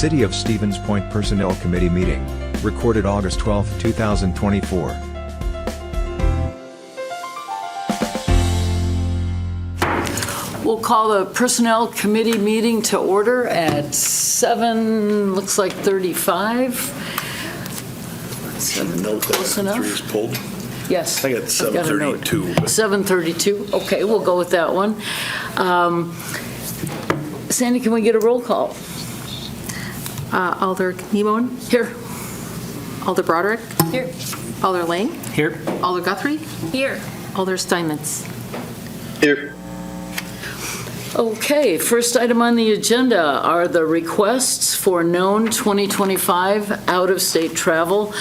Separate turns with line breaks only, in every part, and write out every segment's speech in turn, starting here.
City of Stevens Point Personnel Committee meeting, recorded August 12, 2024.
We'll call the Personnel Committee meeting to order at 7, looks like 35. 7,
Note that
close
3
enough?
is pulled.
Yes.
I got
I've got a note.
7:32. but-
7:32, okay, we'll go with that one. Sandy, can we get a roll call?
Alder Nemon,
Here.
Alder Broderick,
Here.
Alder Lang,
Here.
Alder Guthrie,
Here.
Alder Steinmetz.
Here.
Okay, first item on the agenda are the requests for known 2025 out-of-state travel.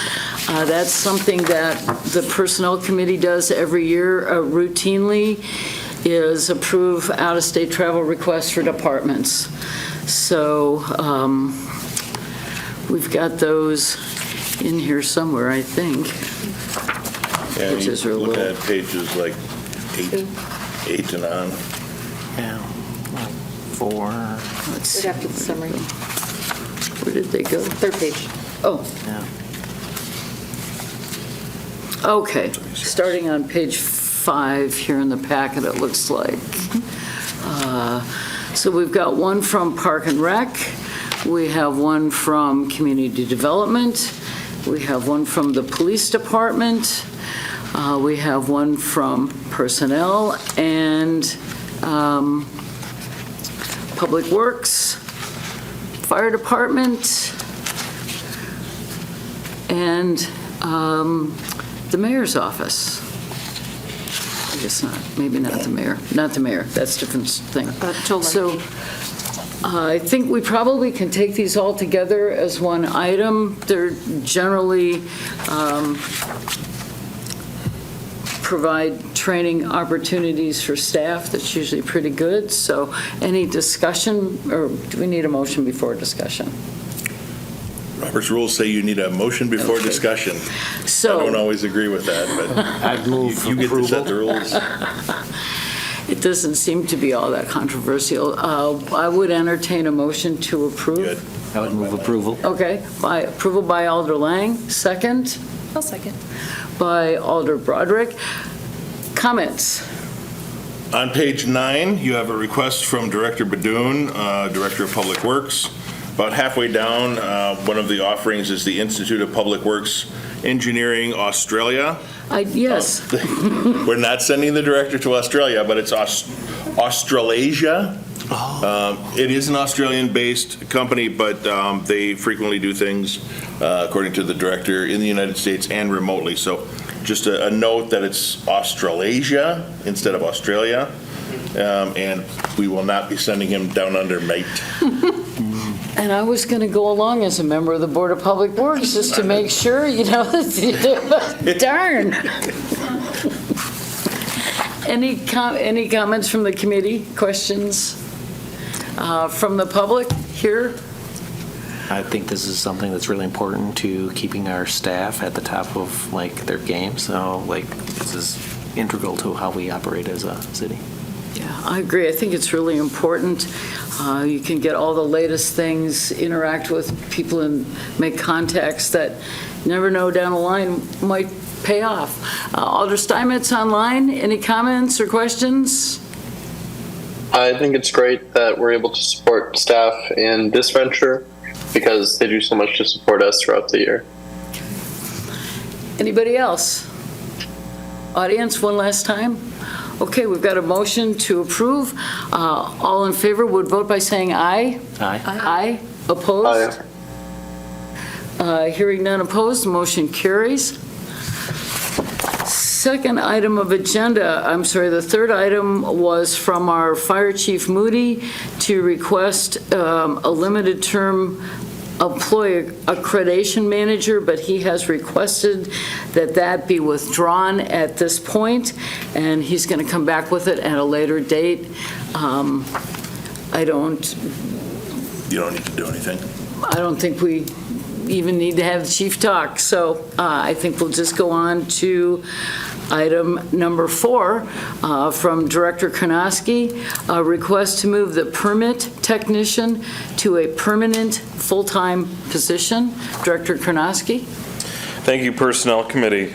That's something that the Personnel Committee does every year routinely, is approve out-of-state travel requests for departments. So we've got those in here somewhere, I think.
Yeah,
Which
you
is real
look
little.
at pages like 8 and on.
Yeah. 4.
Let's see.
Right after the summary.
Where did they go?
Third page.
Oh,
Yeah.
okay, starting on page 5 here in the packet, it looks like. So we've got one from Park and Rec, we have one from Community Development, we have one from the Police Department, we have one from Personnel and Public Works, Fire Department, and the Mayor's Office. I guess not, maybe not the mayor. Not the mayor, that's a different thing.
Joe
So I think we probably can take these all together as one item. They're generally provide training opportunities for staff. That's usually pretty good. So any discussion, or do we need a motion before discussion?
Robert's rules say you need a motion before
Okay.
discussion.
So.
I don't always agree with that, but
I'd move
you get to set the
approval.
rules.
It doesn't seem to be all that controversial. I would entertain a motion to approve.
Good.
I would move approval.
Okay, by approval by Alder Lang, second
I'll second.
by Alder Broderick. Comments?
On page 9, you have a request from Director Badoon, Director of Public Works. About halfway down, one of the offerings is the Institute of Public Works Engineering Australia.
Yes,
We're not sending the director to Australia, but it's Australasia. It is an Australian-based company, but they frequently do things, according to the director, in the United States and remotely. So just a note that it's Australasia instead of Australia, and we will not be sending him down under, mate.
and I was going to go along as a member of the Board of Public Works just to make sure, darn. Any comments from the committee? Questions from the public here?
I think this is something that's really important to keeping our staff at the top of their game. So this is integral to how we operate as a city.
Yeah, I agree. I think it's really important. You can get all the latest things, interact with people, and make contacts that you never know down the line might pay off. Alder Steinmetz online, any comments or questions?
I think it's great that we're able to support staff in this venture because they do so much to support us throughout the year.
Anybody else? Audience, one last time? Okay, we've got a motion to approve. All in favor would vote by saying aye.
Aye.
Aye. Opposed? Hearing none opposed, the motion carries. Second item of agenda, the third item was from our Fire Chief Moody to request a limited term employee accreditation manager, but he has requested that be withdrawn at this point, and he's going to come back with it at a later date.
You don't need to do anything.
I don't think we even need to have the chief talk, so I think we'll just go on to Item number 4, from Director Karnowski, a request to move the permit technician to a permanent full-time position. Director Karnowski?
Thank you, Personnel Committee.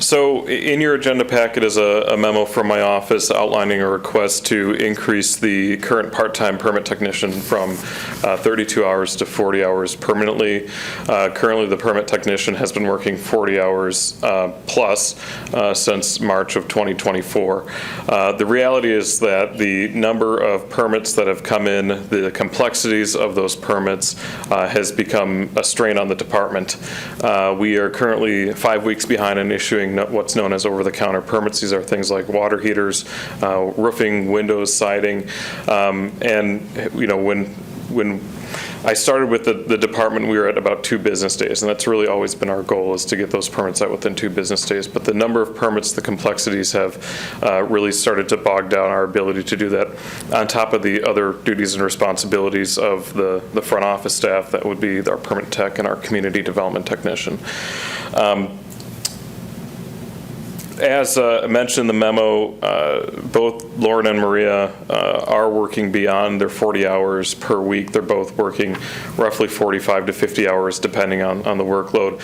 So in your agenda packet is a memo from my office outlining a request to increase the current part-time permit technician from 32 hours to 40 hours permanently. Currently, the permit technician has been working 40 hours plus since March of 2024. The reality is that the number of permits that have come in, the complexities of those permits has become a strain on the department. We are currently 5 weeks behind in issuing what's known as over-the-counter permits. These are things like water heaters, roofing, windows, siding, and when I started with the department, we were at about 2 business days, and that's really always been our goal, is to get those permits out within 2 business days. But the number of permits, the complexities have really started to bog down our ability to do that, on top of the other duties and responsibilities of the front office staff. That would be our permit tech and our community development technician. As mentioned in the memo, both Lauren and Maria are working beyond their 40 hours per week. They're both working roughly 45 to 50 hours depending on the workload.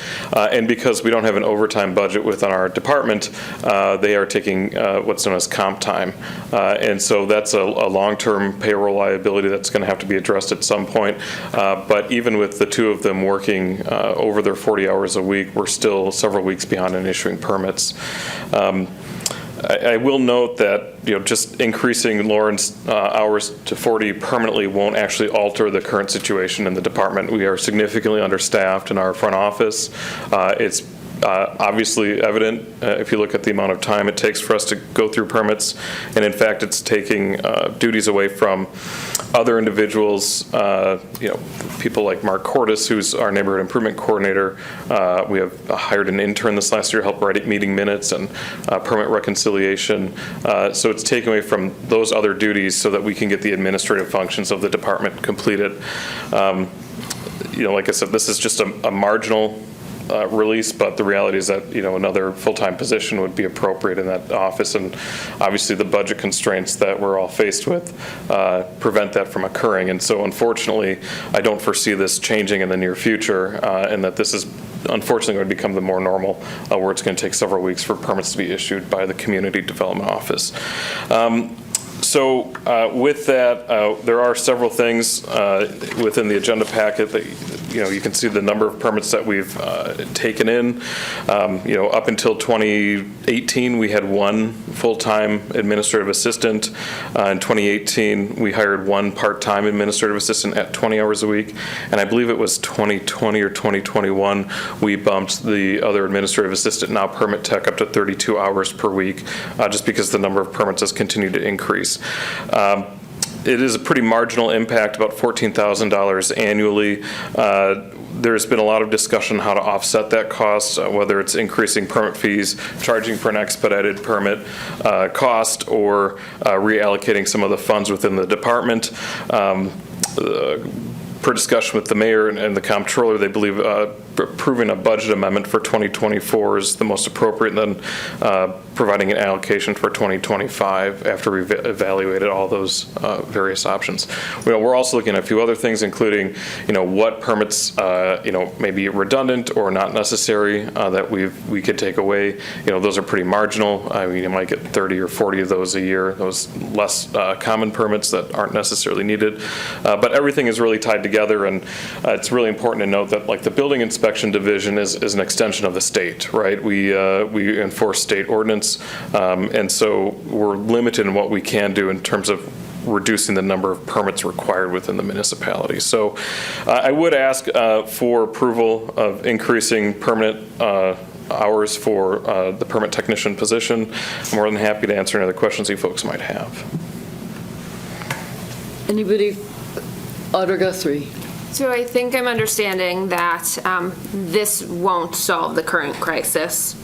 And because we don't have an overtime budget within our department, they are taking what's known as comp time. And so that's a long-term payroll liability that's going to have to be addressed at some point. But even with the 2 of them working over their 40 hours a week, we're still several weeks behind in issuing permits. I will note that, just increasing Lauren's hours to 40 permanently won't actually alter the current situation in the department. We are significantly understaffed in our front office. It's obviously evident if you look at the amount of time it takes for us to go through permits, and in fact it's taking duties away from other individuals, people like Mark Cordes, who's our neighborhood improvement coordinator. We have hired an intern this last year to help write meeting minutes and permit reconciliation. So it's taken away from those other duties so that we can get the administrative functions of the department completed. Like I said, this is just a marginal release, but the reality is that another full-time position would be appropriate in that office, and obviously the budget constraints that we're all faced with prevent that from occurring. And so unfortunately, I don't foresee this changing in the near future, and that this is unfortunately going to become the more normal, where it's going to take several weeks for permits to be issued by the Community Development Office. So with that, there are several things within the agenda packet that you can see the number of permits that we've taken in. Up until 2018, we had 1 full-time administrative assistant. In 2018, we hired 1 part-time administrative assistant at 20 hours a week, and I believe it was 2020 or 2021 we bumped the other administrative assistant, now permit tech, up to 32 hours per week, just because the number of permits has continued to increase. It is a pretty marginal impact, about $14,000 annually. There's been a lot of discussion how to offset that cost, whether it's increasing permit fees, charging for an expedited permit cost, or reallocating some of the funds within the department. Per discussion with the mayor and the comptroller, they believe approving a budget amendment for 2024 is the most appropriate, and then providing an allocation for 2025 after we've evaluated all those various options. We're also looking at a few other things, including, what permits, may be redundant or not necessary that we could take away. Those are pretty marginal. I mean, you might get 30 or 40 of those a year, those less common permits that aren't necessarily needed. But everything is really tied together, and it's really important to note that, like, the building inspection division is an extension of the state, right? We enforce state ordinance, and so we're limited in what we can do in terms of reducing the number of permits required within the municipality. So I would ask for approval of increasing permanent hours for the permit technician position. I'm more than happy to answer any other questions you folks might have.
Anybody? Audra Guthrie.
So I think I'm understanding that this won't solve the current crisis.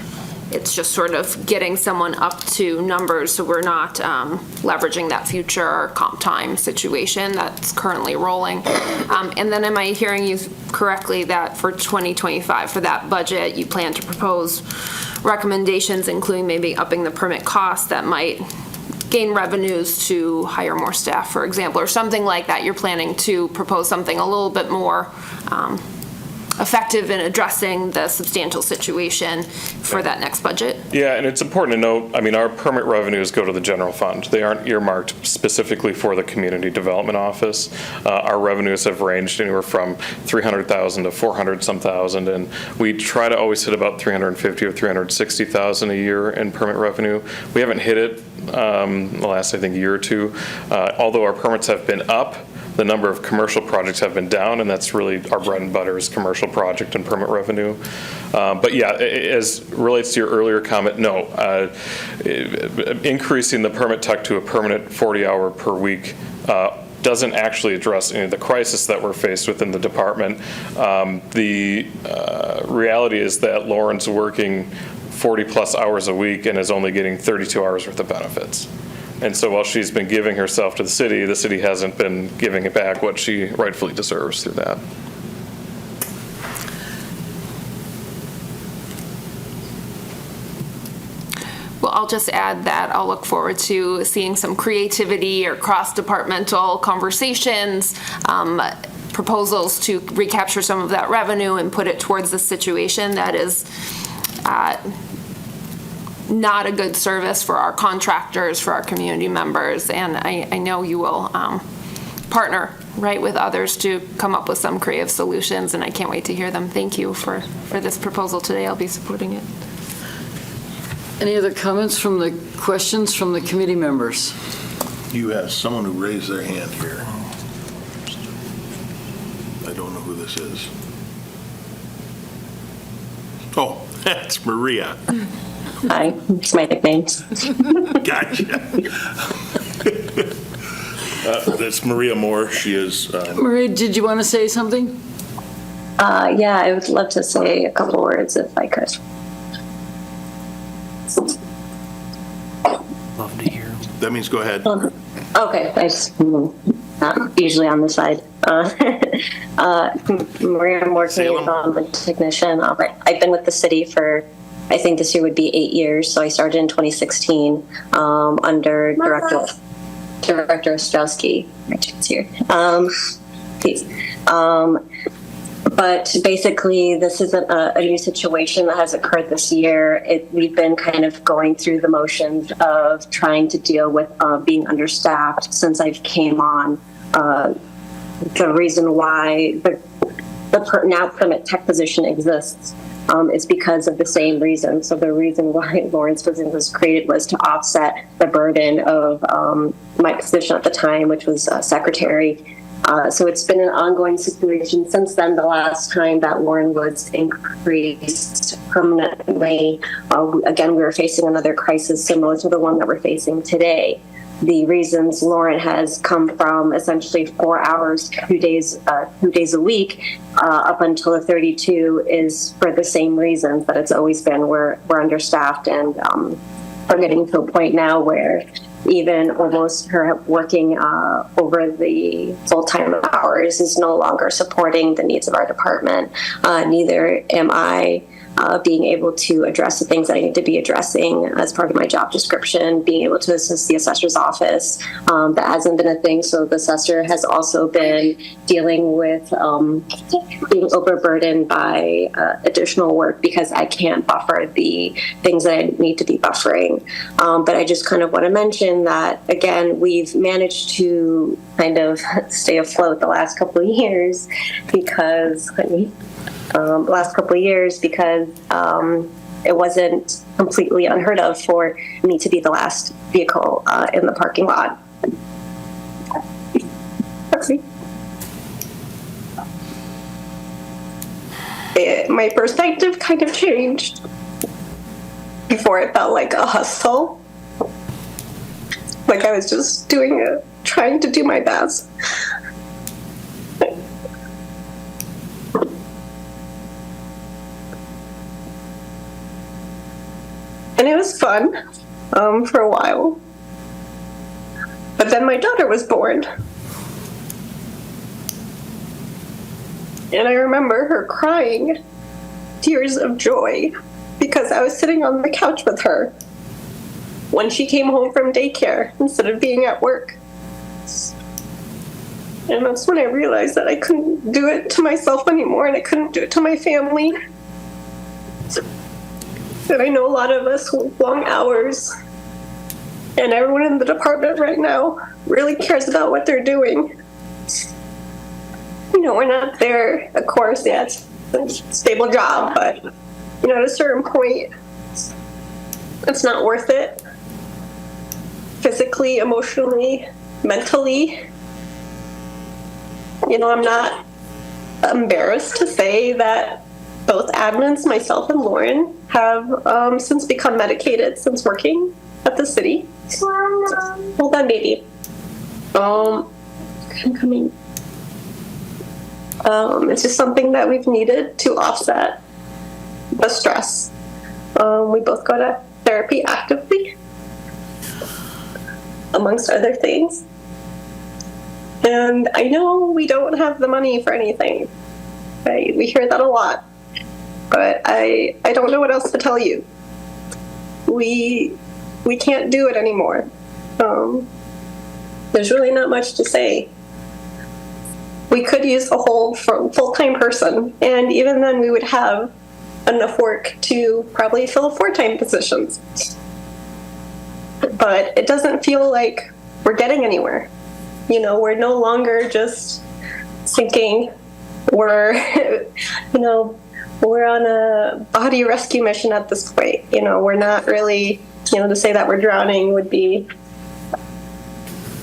It's just sort of getting someone up to numbers so we're not leveraging that future comp time situation that's currently rolling. And then am I hearing you correctly that for 2025, for that budget, you plan to propose recommendations, including maybe upping the permit cost that might gain revenues to hire more staff, for example, or something like that? You're planning to propose something a little bit more effective in addressing the substantial situation for that next budget?
Yeah, and it's important to note, I mean, our permit revenues go to the general fund. They aren't earmarked specifically for the community development office. Our revenues have ranged anywhere from 300,000 to 400-some thousand, and we try to always hit about 350 or 360,000 a year in permit revenue. We haven't hit it the last, I think, year or two. Although our permits have been up, the number of commercial projects have been down, and that's really our bread and butter is commercial project and permit revenue. But yeah, as relates to your earlier comment, no. Increasing the permit tech to a permanent 40-hour per week doesn't actually address any of the crisis that we're faced with in the department. The reality is that Lauren's working 40-plus hours a week and is only getting 32 hours worth of benefits. And so while she's been giving herself to the city hasn't been giving it back what she rightfully deserves through that.
Well, I'll just add that I'll look forward to seeing some creativity or cross-departmental conversations, proposals to recapture some of that revenue and put it towards the situation that is not a good service for our contractors, for our community members, and I know you will partner, right, with others to come up with some creative solutions, and I can't wait to hear them. Thank you for this proposal today. I'll be supporting it.
Any other comments questions from the committee members?
You have someone who raised their hand here. I don't know who this is. Oh, that's Maria.
Hi, it's my nicknames.
Gotcha. That's Maria Moore. She is.
Marie, did you want to say something?
Yeah, I would love to say a couple words if I could.
Love to hear.
That means go ahead.
Okay, I just not usually on the side. Maria Moore, community technician. I've been with the city for, I think this year would be 8 years. So I started in 2016 under Director Ostrowski. My chance here. Please. But basically, this isn't a new situation that has occurred this year. We've been kind of going through the motions of trying to deal with being understaffed since I came on. The reason why the now permit tech position exists is because of the same reason. So the reason why Lauren's position was created was to offset the burden of my position at the time, which was secretary. So it's been an ongoing situation since then. The last time that Lauren was increased permanently, again, we were facing another crisis similar to the one that we're facing today. The reasons Lauren has come from essentially 4 hours, 2 days a week, up until the 32 is for the same reasons that it's always been. We're understaffed, and we're getting to a point now where even almost her working over the full-time hours is no longer supporting the needs of our department. Neither am I being able to address the things that I need to be addressing as part of my job description, being able to assist the assessor's office. That hasn't been a thing. So the assessor has also been dealing with being overburdened by additional work because I can't buffer the things that I need to be buffering. But I just kind of want to mention that, again, we've managed to kind of stay afloat the last couple of years because it wasn't completely unheard of for me to be the last vehicle in the parking lot. My perspective kind of changed. Before it felt like a hustle. Like I was just trying to do my best.
fun for a while. But then my daughter was born. And I remember her crying tears of joy because I was sitting on the couch with her when she came home from daycare instead of being at work. And that's when I realized that I couldn't do it to myself anymore, and I couldn't do it to my family. And I know a lot of us work long hours, and everyone in the department right now really cares about what they're doing. You know, we're not there, of course, yeah, it's a stable job, but, you know, at a certain point, it's not worth it. Physically, emotionally, mentally. You know, I'm not embarrassed to say that both admins, myself and Lauren, have since become medicated since working at the city. Hold on, baby. I'm coming. It's just something that we've needed to offset the stress. We both go to therapy actively, amongst other things. And I know we don't have the money for anything. Right? We hear that a lot. But I don't know what else to tell you. We can't do it anymore. There's really not much to say. We could use a whole full-time person, and even then we would have enough work to probably fill 4-time positions. But it doesn't feel like we're getting anywhere. You know, we're no longer just thinking we're, you know, we're on a body rescue mission at this point. You know, we're not really, you know, to say that we're drowning would be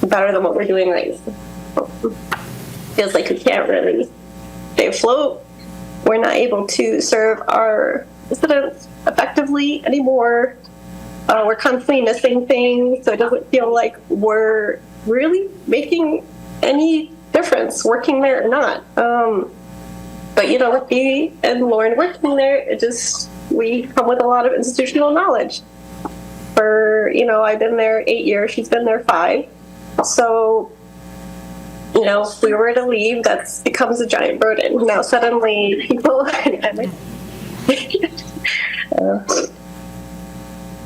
better than what we're doing right now. Feels like we can't really stay afloat. We're not able to serve our residents effectively anymore. We're constantly missing things, so it doesn't feel like we're really making any difference working there or not. But you know, with me and Lauren working there, we come with a lot of institutional knowledge. You know, I've been there 8 years, she's been there 5. So, you know, if we were to leave, that becomes a giant burden. Now suddenly people,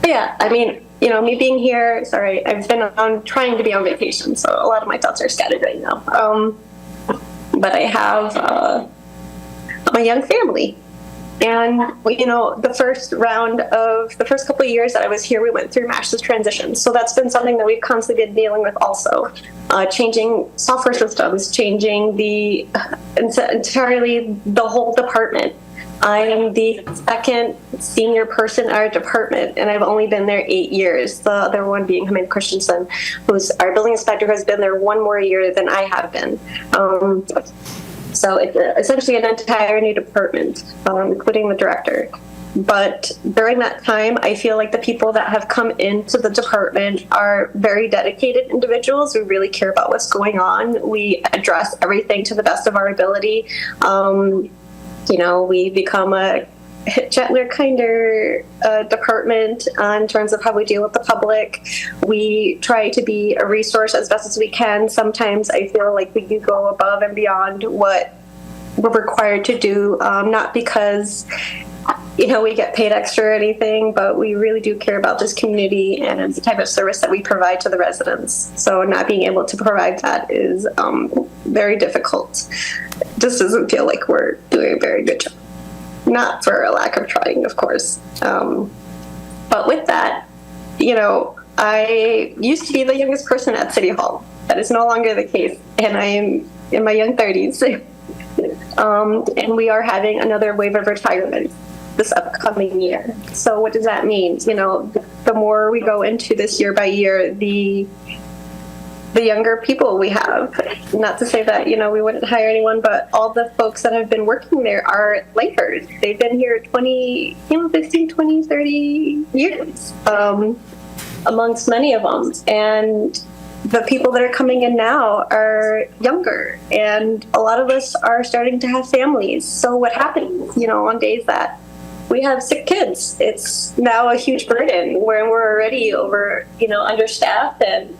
yeah, I mean, you know, me being here, sorry, I've been trying to be on vacation, so a lot of my thoughts are scattered right now. But I have a young family. And, you know, the first couple of years that I was here, we went through master's transition. So that's been something that we've constantly been dealing with also. Changing software systems, changing entirely the whole department. I am the second senior person in our department, and I've only been there 8 years. The other one being Hamid Christensen, who's our building inspector, who has been there 1 more year than I have been. So it's essentially an entire new department, including the director. But during that time, I feel like the people that have come into the department are very dedicated individuals who really care about what's going on. We address everything to the best of our ability. You know, we become a gentler, kinder department in terms of how we deal with the public. We try to be a resource as best as we can. Sometimes I feel like we do go above and beyond what we're required to do, not because, you know, we get paid extra or anything, but we really do care about this community and the type of service that we provide to the residents. So not being able to provide that is very difficult. It just doesn't feel like we're doing a very good job. Not for a lack of trying, of course. But with that, you know, I used to be the youngest person at City Hall. That is no longer the case, and I am in my young 30s. And we are having another wave of retirement this upcoming year. So what does that mean? You know, the more we go into this year by year, the younger people we have. Not to say that, you know, we wouldn't hire anyone, but all the folks that have been working there are lifers. They've been here 15, 20, 30 years, amongst many of them. And the people that are coming in now are younger, and a lot of us are starting to have families. So what happens, you know, on days that we have sick kids. It's now a huge burden where we're already understaffed, and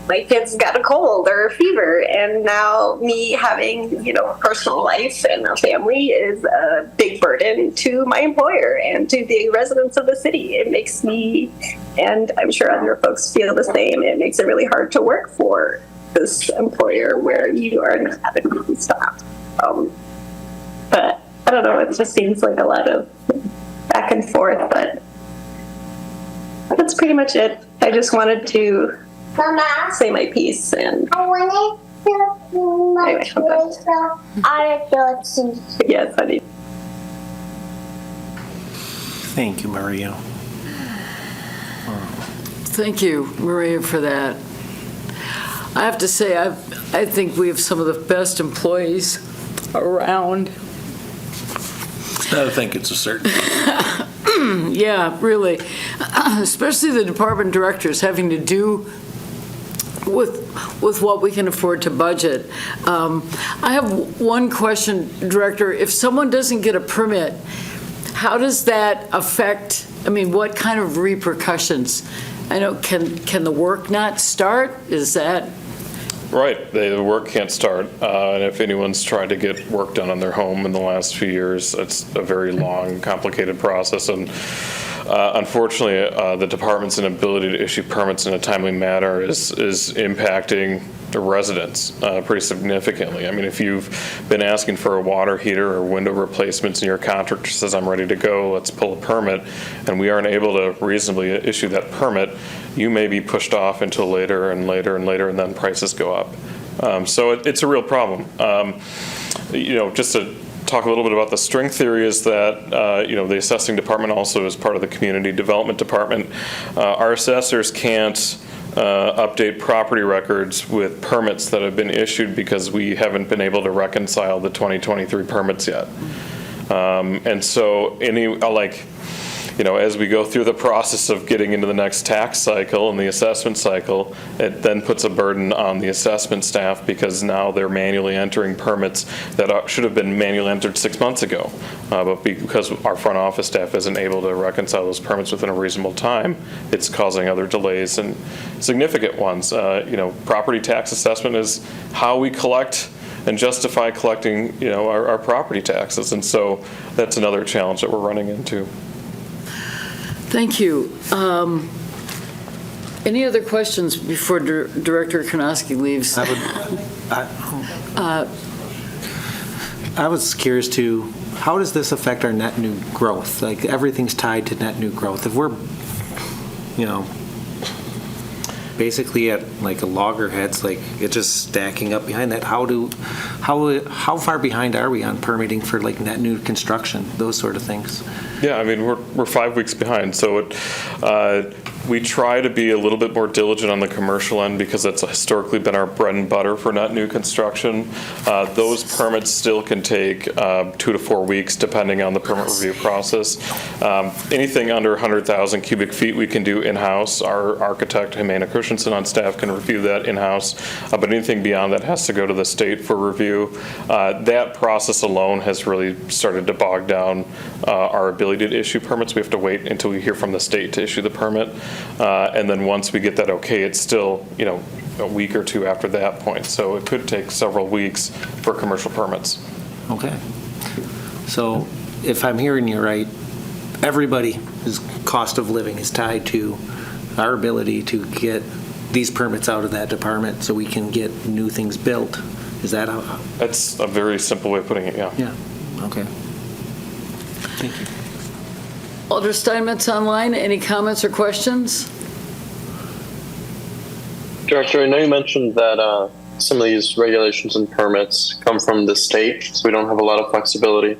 my kids got a cold or a fever, and now me having, a personal life and a family is a big burden to my employer and to the residents of the city. It makes me, and I'm sure other folks feel the same, it makes it really hard to work for this employer where you are not having staff. But I don't know, it just seems like a lot of back and forth, but that's pretty much it. I just wanted to say my piece, and anyway, I'm done. Yes, honey.
Thank you, Maria.
Thank you, Maria, for that. I have to say, I think we have some of the best employees around.
I think it's a certainty.
Yeah, really. Especially the department directors having to do with what we can afford to budget. I have one question, Director. If someone doesn't get a permit, how does that affect, what kind of repercussions? I know, can the work not start? Is that?
Right, the work can't start, and if anyone's tried to get work done on their home in the last few years, it's a very long, complicated process, and unfortunately, the department's inability to issue permits in a timely manner is impacting the residents pretty significantly. If you've been asking for a water heater or window replacements and your contractor says, I'm ready to go, let's pull a permit, and we aren't able to reasonably issue that permit, you may be pushed off until later and later and later, and then prices go up. So it's a real problem. Just to talk a little bit about the string theory is that, the assessing department also is part of the community development department. Our assessors can't update property records with permits that have been issued because we haven't been able to reconcile the 2023 permits yet. And so as we go through the process of getting into the next tax cycle and the assessment cycle, it then puts a burden on the assessment staff because now they're manually entering permits that should have been manually entered 6 months ago. But because our front office staff isn't able to reconcile those permits within a reasonable time, it's causing other delays and significant ones. Property tax assessment is how we collect and justify collecting, our property taxes. And so that's another challenge that we're running into.
Thank you. Any other questions before Director Karnosky leaves?
I was curious too, how does this affect our net new growth? Like, everything's tied to net new growth. If we're, basically at like a loggerheads, like it's just stacking up behind that, how far behind are we on permitting for like net new construction, those sort of things?
Yeah, we're 5 weeks behind, so we try to be a little bit more diligent on the commercial end because that's historically been our bread and butter for net new construction. Those permits still can take 2 to 4 weeks depending on the permit review process. Anything under 100,000 cubic feet we can do in-house. Our architect, Jimena Christensen, on staff can review that in-house, but anything beyond that has to go to the state for review. That process alone has really started to bog down our ability to issue permits. We have to wait until we hear from the state to issue the permit. And then once we get that okay, it's still, a week or two after that point. So it could take several weeks for commercial permits.
Okay. So if I'm hearing you right, everybody's cost of living is tied to our ability to get these permits out of that department so we can get new things built. Is that how?
That's a very simple way of putting it, yeah.
Yeah, okay. Thank you.
Alder Steinmetz online, any comments or questions?
Director, I know you mentioned that some of these regulations and permits come from the state, so we don't have a lot of flexibility.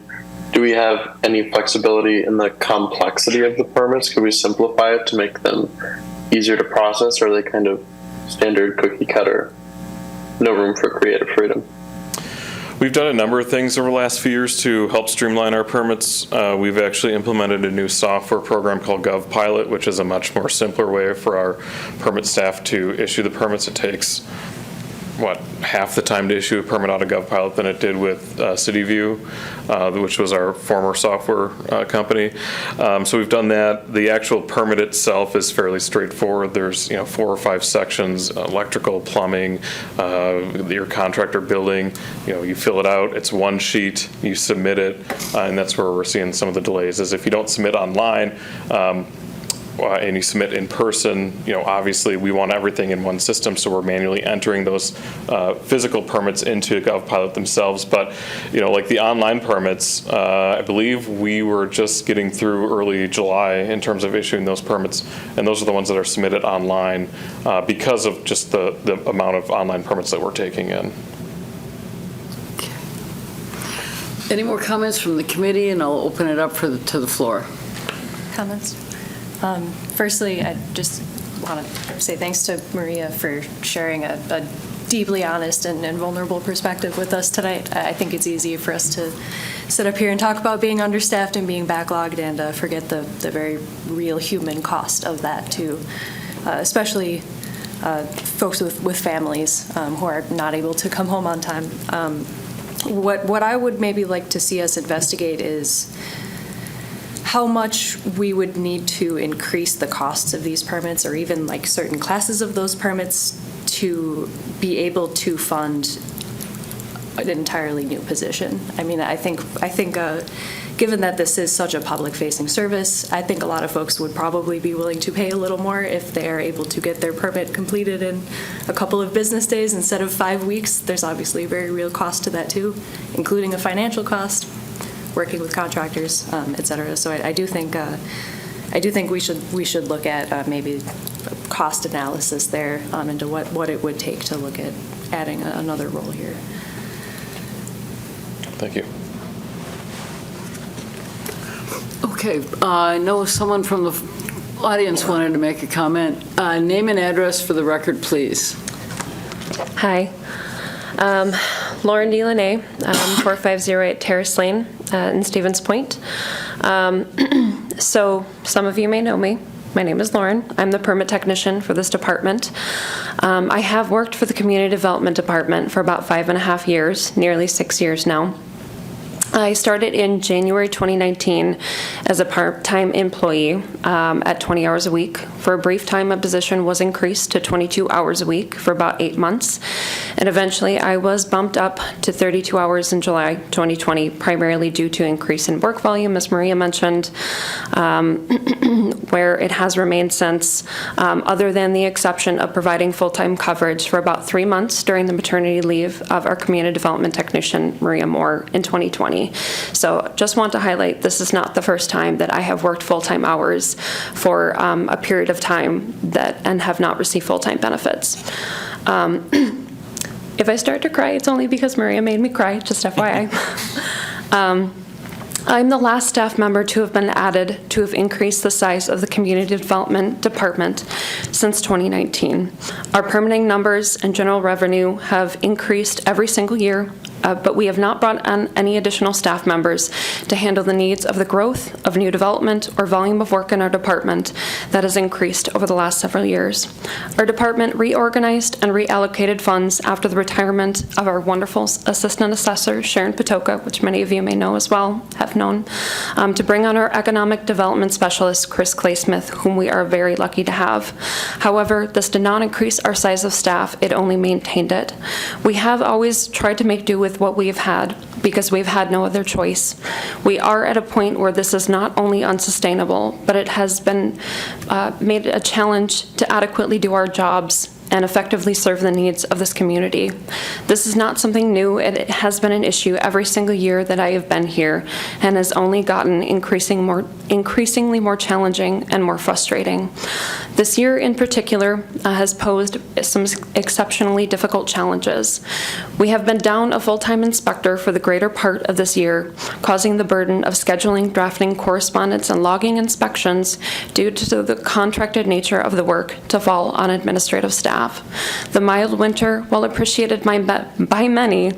Do we have any flexibility in the complexity of the permits? Could we simplify it to make them easier to process, or are they kind of standard cookie cutter? No room for creative freedom.
We've done a number of things over the last few years to help streamline our permits. We've actually implemented a new software program called GovPilot, which is a much more simpler way for our permit staff to issue the permits. It takes half the time to issue a permit out of GovPilot than it did with CityView, which was our former software company. So we've done that. The actual permit itself is fairly straightforward. There's 4 or 5 sections: electrical, plumbing, your contractor building. You fill it out. It's one sheet. You submit it, and that's where we're seeing some of the delays. Is if you don't submit online. And you submit in person, obviously we want everything in one system, so we're manually entering those physical permits into GovPilot themselves. But, like the online permits, I believe we were just getting through early July in terms of issuing those permits, and those are the ones that are submitted online because of just the amount of online permits that we're taking in.
Any more comments from the committee, and I'll open it up to the floor.
Comments? Firstly, I just want to say thanks to Maria for sharing a deeply honest and vulnerable perspective with us tonight. I think it's easy for us to sit up here and talk about being understaffed and being backlogged and forget the very real human cost of that too, especially folks with families who are not able to come home on time. What I would maybe like to see us investigate is how much we would need to increase the costs of these permits, or even like certain classes of those permits, to be able to fund an entirely new position. I mean, I think given that this is such a public-facing service, I think a lot of folks would probably be willing to pay a little more if they are able to get their permit completed in a couple of business days instead of 5 weeks. There's obviously a very real cost to that too, including a financial cost, working with contractors, et cetera. So I do think we should look at maybe cost analysis there into what it would take to look at adding another role here.
Thank you.
Okay, I know someone from the audience wanted to make a comment. Name and address for the record, please.
Hi. Lauren DeLaunay, 4508 Terrace Lane in Stevens Point. So some of you may know me. My name is Lauren. I'm the permit technician for this department. I have worked for the Community Development Department for about 5.5 years, nearly 6 years now. I started in January 2019 as a part-time employee at 20 hours a week. For a brief time, my position was increased to 22 hours a week for about 8 months. And eventually, I was bumped up to 32 hours in July 2020, primarily due to increase in work volume, as Maria mentioned, where it has remained since, other than the exception of providing full-time coverage for about 3 months during the maternity leave of our community development technician, Maria Moore, in 2020. So just want to highlight, this is not the first time that I have worked full-time hours for a period of time and have not received full-time benefits. If I start to cry, it's only because Maria made me cry, just FYI. I'm the last staff member to have been added to have increased the size of the Community Development Department since 2019. Our permitting numbers and general revenue have increased every single year, but we have not brought on any additional staff members to handle the needs of the growth of new development or volume of work in our department that has increased over the last several years. Our department reorganized and reallocated funds after the retirement of our wonderful assistant assessor, Sharon Patoka, which many of you may know as well, have known, to bring on our economic development specialist, Chris Claysmith, whom we are very lucky to have. However, this did not increase our size of staff, it only maintained it. We have always tried to make do with what we have had because we've had no other choice. We are at a point where this is not only unsustainable, but it has been made a challenge to adequately do our jobs and effectively serve the needs of this community. This is not something new. It has been an issue every single year that I have been here and has only gotten increasingly more challenging and more frustrating. This year in particular has posed some exceptionally difficult challenges. We have been down a full-time inspector for the greater part of this year, causing the burden of scheduling, drafting correspondence, and logging inspections due to the contracted nature of the work to fall on administrative staff. The mild winter, while appreciated by many,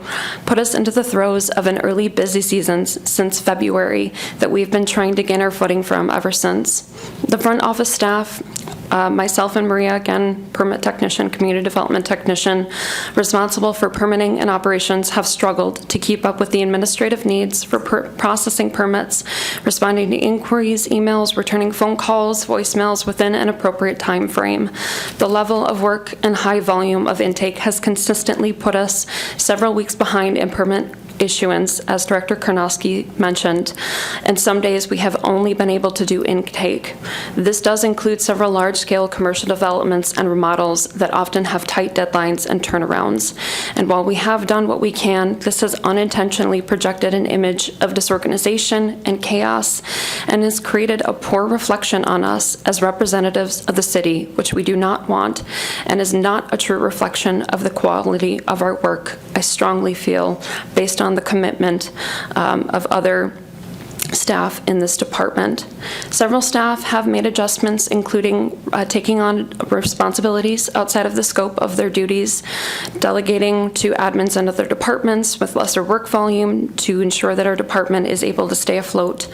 put us into the throes of an early busy season since February that we've been trying to gain our footing from ever since. The front office staff Myself and Maria, again, permit technician, community development technician, responsible for permitting and operations, have struggled to keep up with the administrative needs for processing permits, responding to inquiries, emails, returning phone calls, voicemails within an appropriate time frame. The level of work and high volume of intake has consistently put us several weeks behind in permit issuance, as Director Karnowski mentioned, and some days we have only been able to do intake. This does include several large-scale commercial developments and remodels that often have tight deadlines and turnarounds. And while we have done what we can, this has unintentionally projected an image of disorganization and chaos and has created a poor reflection on us as representatives of the city, which we do not want, and is not a true reflection of the quality of our work, I strongly feel, based on the commitment of other staff in this department. Several staff have made adjustments, including taking on responsibilities outside of the scope of their duties, delegating to admins and other departments with lesser work volume to ensure that our department is able to stay afloat.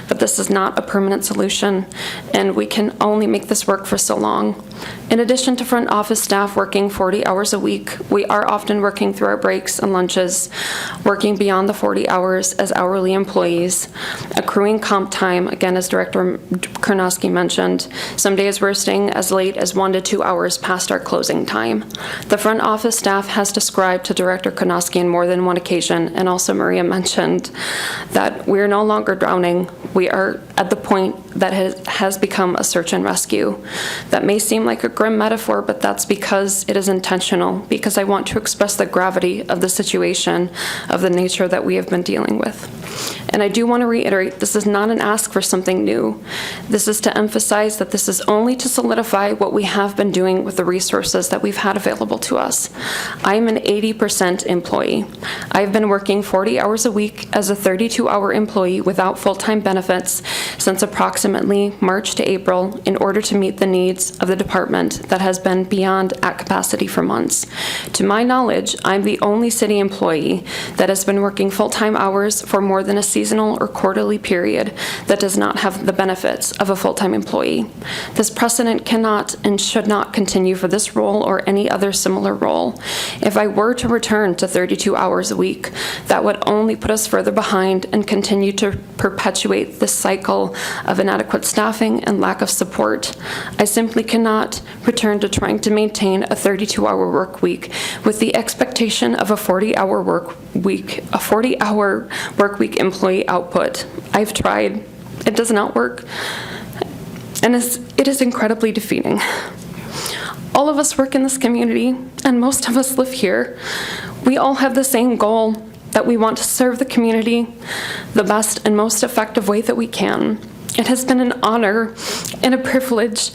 But this is not a permanent solution, and we can only make this work for so long. In addition to front office staff working 40 hours a week, we are often working through our breaks and lunches, working beyond the 40 hours as hourly employees, accruing comp time, again, as Director Karnowski mentioned. Some days we're staying as late as 1 to 2 hours past our closing time. The front office staff has described to Director Karnowski on more than one occasion, and also Maria mentioned, that we're no longer drowning. We are at the point that has become a search and rescue. That may seem like a grim metaphor, but that's because it is intentional, because I want to express the gravity of the situation, of the nature that we have been dealing with. And I do want to reiterate, this is not an ask for something new. This is to emphasize that this is only to solidify what we have been doing with the resources that we've had available to us. I am an 80% employee. I've been working 40 hours a week as a 32-hour employee without full-time benefits since approximately March to April in order to meet the needs of the department that has been beyond at capacity for months. To my knowledge, I'm the only city employee that has been working full-time hours for more than a seasonal or quarterly period that does not have the benefits of a full-time employee. This precedent cannot and should not continue for this role or any other similar role. If I were to return to 32 hours a week, that would only put us further behind and continue to perpetuate this cycle of inadequate staffing and lack of support. I simply cannot return to trying to maintain a 32-hour work week with the expectation of a 40-hour work week, a 40-hour work week employee output. I've tried. It does not work. And it is incredibly defeating. All of us work in this community, and most of us live here. We all have the same goal, that we want to serve the community the best and most effective way that we can. It has been an honor and a privilege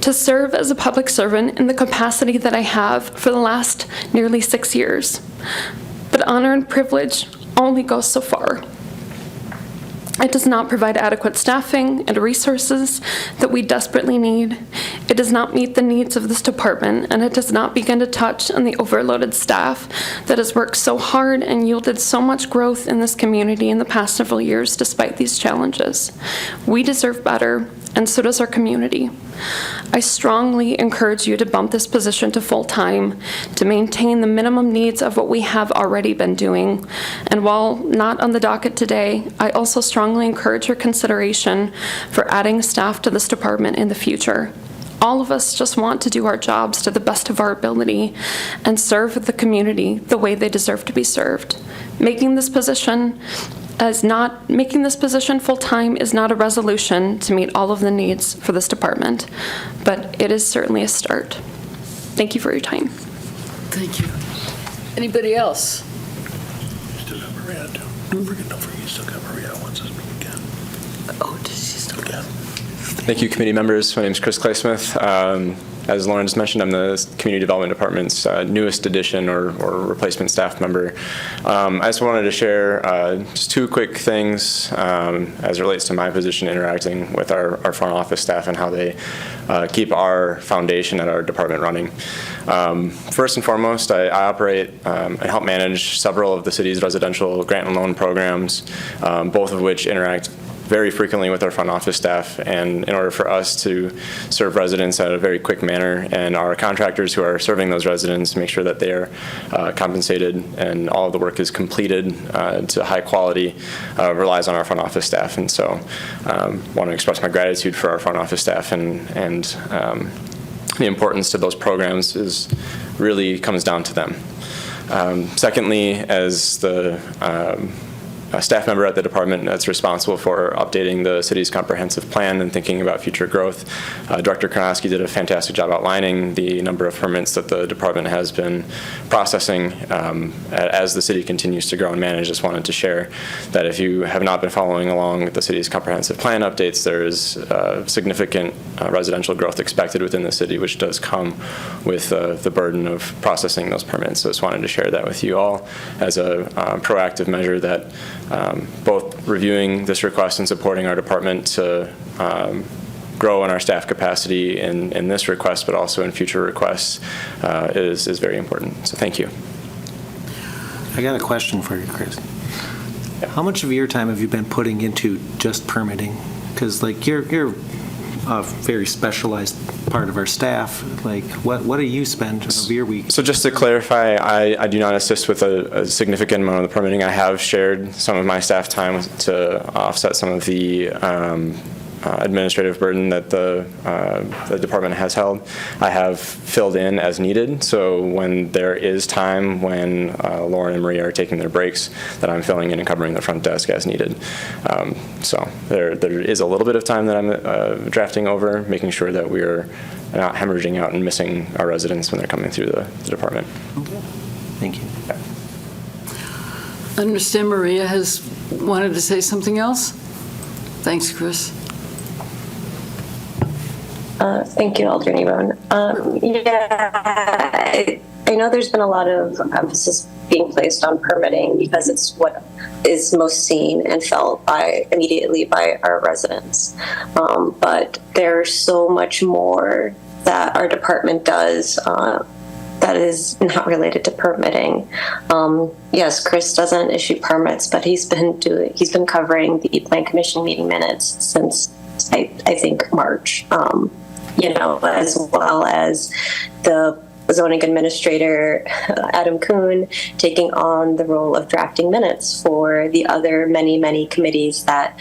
to serve as a public servant in the capacity that I have for the last nearly 6 years. But honor and privilege only goes so far. It does not provide adequate staffing and resources that we desperately need. It does not meet the needs of this department, and it does not begin to touch on the overloaded staff that has worked so hard and yielded so much growth in this community in the past several years despite these challenges. We deserve better, and so does our community. I strongly encourage you to bump this position to full-time to maintain the minimum needs of what we have already been doing. And while not on the docket today, I also strongly encourage your consideration for adding staff to this department in the future. All of us just want to do our jobs to the best of our ability and serve the community the way they deserve to be served. Making this position full-time is not a resolution to meet all of the needs for this department, but it is certainly a start. Thank you for your time.
Thank you. Anybody else?
Still got Maria, too. Don't forget, you still got Maria once this meeting again.
Oh, does she still
Again.
Thank you, committee members. My name is Chris Claysmith. As Lauren just mentioned, I'm the Community Development Department's newest addition or replacement staff member. I just wanted to share just two quick things as it relates to my position interacting with our front office staff and how they keep our foundation at our department running. First and foremost, I operate and help manage several of the city's residential grant and loan programs, both of which interact very frequently with our front office staff, and in order for us to serve residents at a very quick manner, and our contractors who are serving those residents make sure that they are compensated and all of the work is completed to high quality, relies on our front office staff. And so want to express my gratitude for our front office staff, and the importance to those programs really comes down to them. Secondly, as the a staff member at the department that's responsible for updating the city's comprehensive plan and thinking about future growth, Director Karnowski did a fantastic job outlining the number of permits that the department has been processing as the city continues to grow and manage. Just wanted to share that if you have not been following along with the city's comprehensive plan updates, there is significant residential growth expected within the city, which does come with the burden of processing those permits. So just wanted to share that with you all as a proactive measure that both reviewing this request and supporting our department to grow in our staff capacity in this request, but also in future requests, is very important. So thank you.
I got a question for you, Chris. How much of your time have you been putting into just permitting? Because like you're a very specialized part of our staff. Like, what do you spend of your week?
So just to clarify, I do not assist with a significant amount of the permitting. I have shared some of my staff time to offset some of the administrative burden that the department has held. I have filled in as needed, so when there is time when Lauren and Maria are taking their breaks, that I'm filling in and covering the front desk as needed. So there is a little bit of time that I'm drafting over, making sure that we're not hemorrhaging out and missing our residents when they're coming through the department.
Okay. Thank you.
I understand Maria has wanted to say something else. Thanks, Chris.
Thank you, Alder Nebone. I know there's been a lot of emphasis being placed on permitting because it's what is most seen and felt immediately by our residents. But there's so much more that our department does that is not related to permitting. Yes, Chris doesn't issue permits, but he's been covering the Plan Commission meeting minutes since I think March. As well as the zoning administrator, Adam Kuhn, taking on the role of drafting minutes for the other many committees that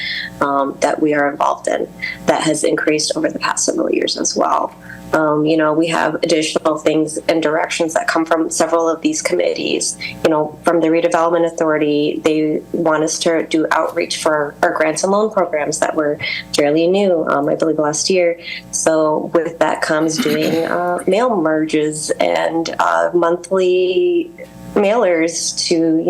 we are involved in. That has increased over the past several years as well. We have additional things and directions that come from several of these committees. From the Redevelopment Authority, they want us to do outreach for our grants and loan programs that were fairly new, I believe last year. So with that comes doing mail merges and monthly mailers to,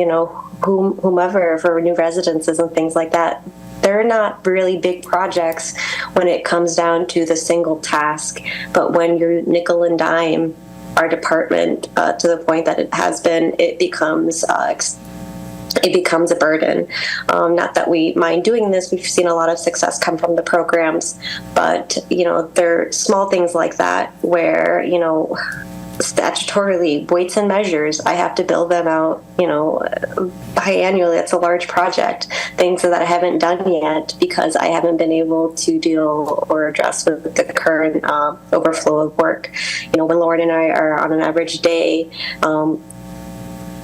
whomever for new residences and things like that. They're not really big projects when it comes down to the single task, but when you're nickel and dime our department to the point that it becomes a burden. Not that we mind doing this. We've seen a lot of success come from the programs, but there are small things like that where statutorily weights and measures, I have to build them out biannually. That's a large project, things that I haven't done yet because I haven't been able to deal or address with the current overflow of work. When Lauren and I are on an average day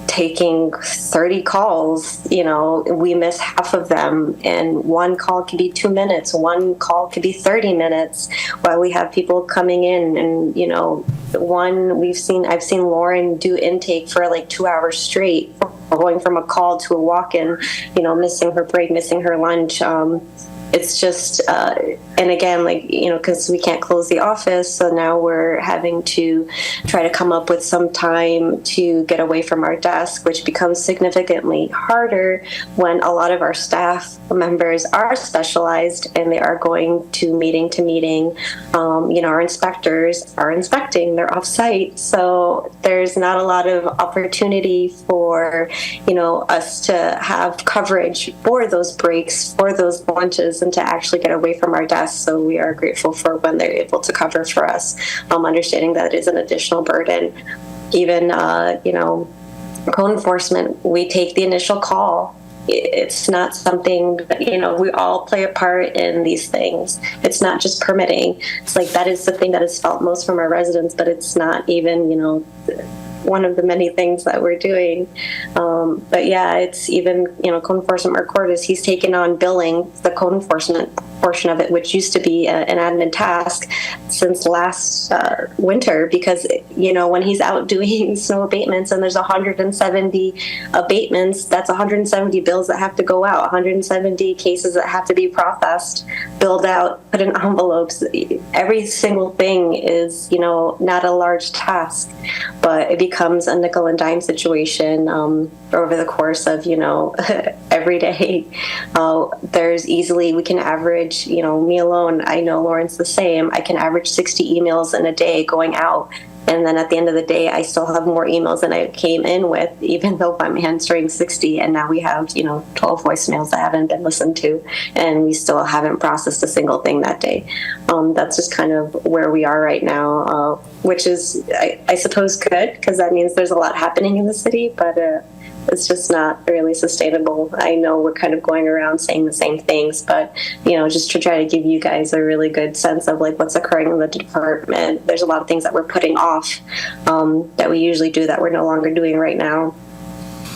taking 30 calls, we miss half of them, and one call can be 2 minutes, one call could be 30 minutes while we have people coming in. And I've seen Lauren do intake for like 2 hours straight, going from a call to a walk-in, missing her break, missing her lunch. It's just, and again, because we can't close the office, so now we're having to try to come up with some time to get away from our desk, which becomes significantly harder when a lot of our staff members are specialized and they are going to meeting. Our inspectors are inspecting, they're off-site, so there's not a lot of opportunity for, us to have coverage for those breaks, for those lunches, and to actually get away from our desks. So we are grateful for when they're able to cover for us, understanding that it is an additional burden. Even, code enforcement, we take the initial call it's not something that, we all play a part in these things. It's not just permitting. It's like that is the thing that is felt most from our residents, but it's not even, one of the many things that we're doing. But yeah, it's even, code enforcement Mark Cordes, he's taken on billing, the code enforcement portion of it, which used to be an admin task since last winter, because, when he's out doing snow abatements and there's 170 abatements, that's 170 bills that have to go out, 170 cases that have to be processed, billed out, put in envelopes. Every single thing is, not a large task, but it becomes a nickel and dime situation over the course of, every day. There's easily, we can average, me alone, I know Lauren's the same, I can average 60 emails in a day going out. And then at the end of the day, I still have more emails than I came in with, even though I'm answering 60. And now we have, 12 voicemails that haven't been listened to, and we still haven't processed a single thing that day. That's just kind of where we are right now, which is, I suppose, good, because that means there's a lot happening in the city, but it's just not really sustainable. I know we're kind of going around saying the same things, but, just to try to give you guys a really good sense of like what's occurring in the department. There's a lot of things that we're putting off that we usually do that we're no longer doing right now,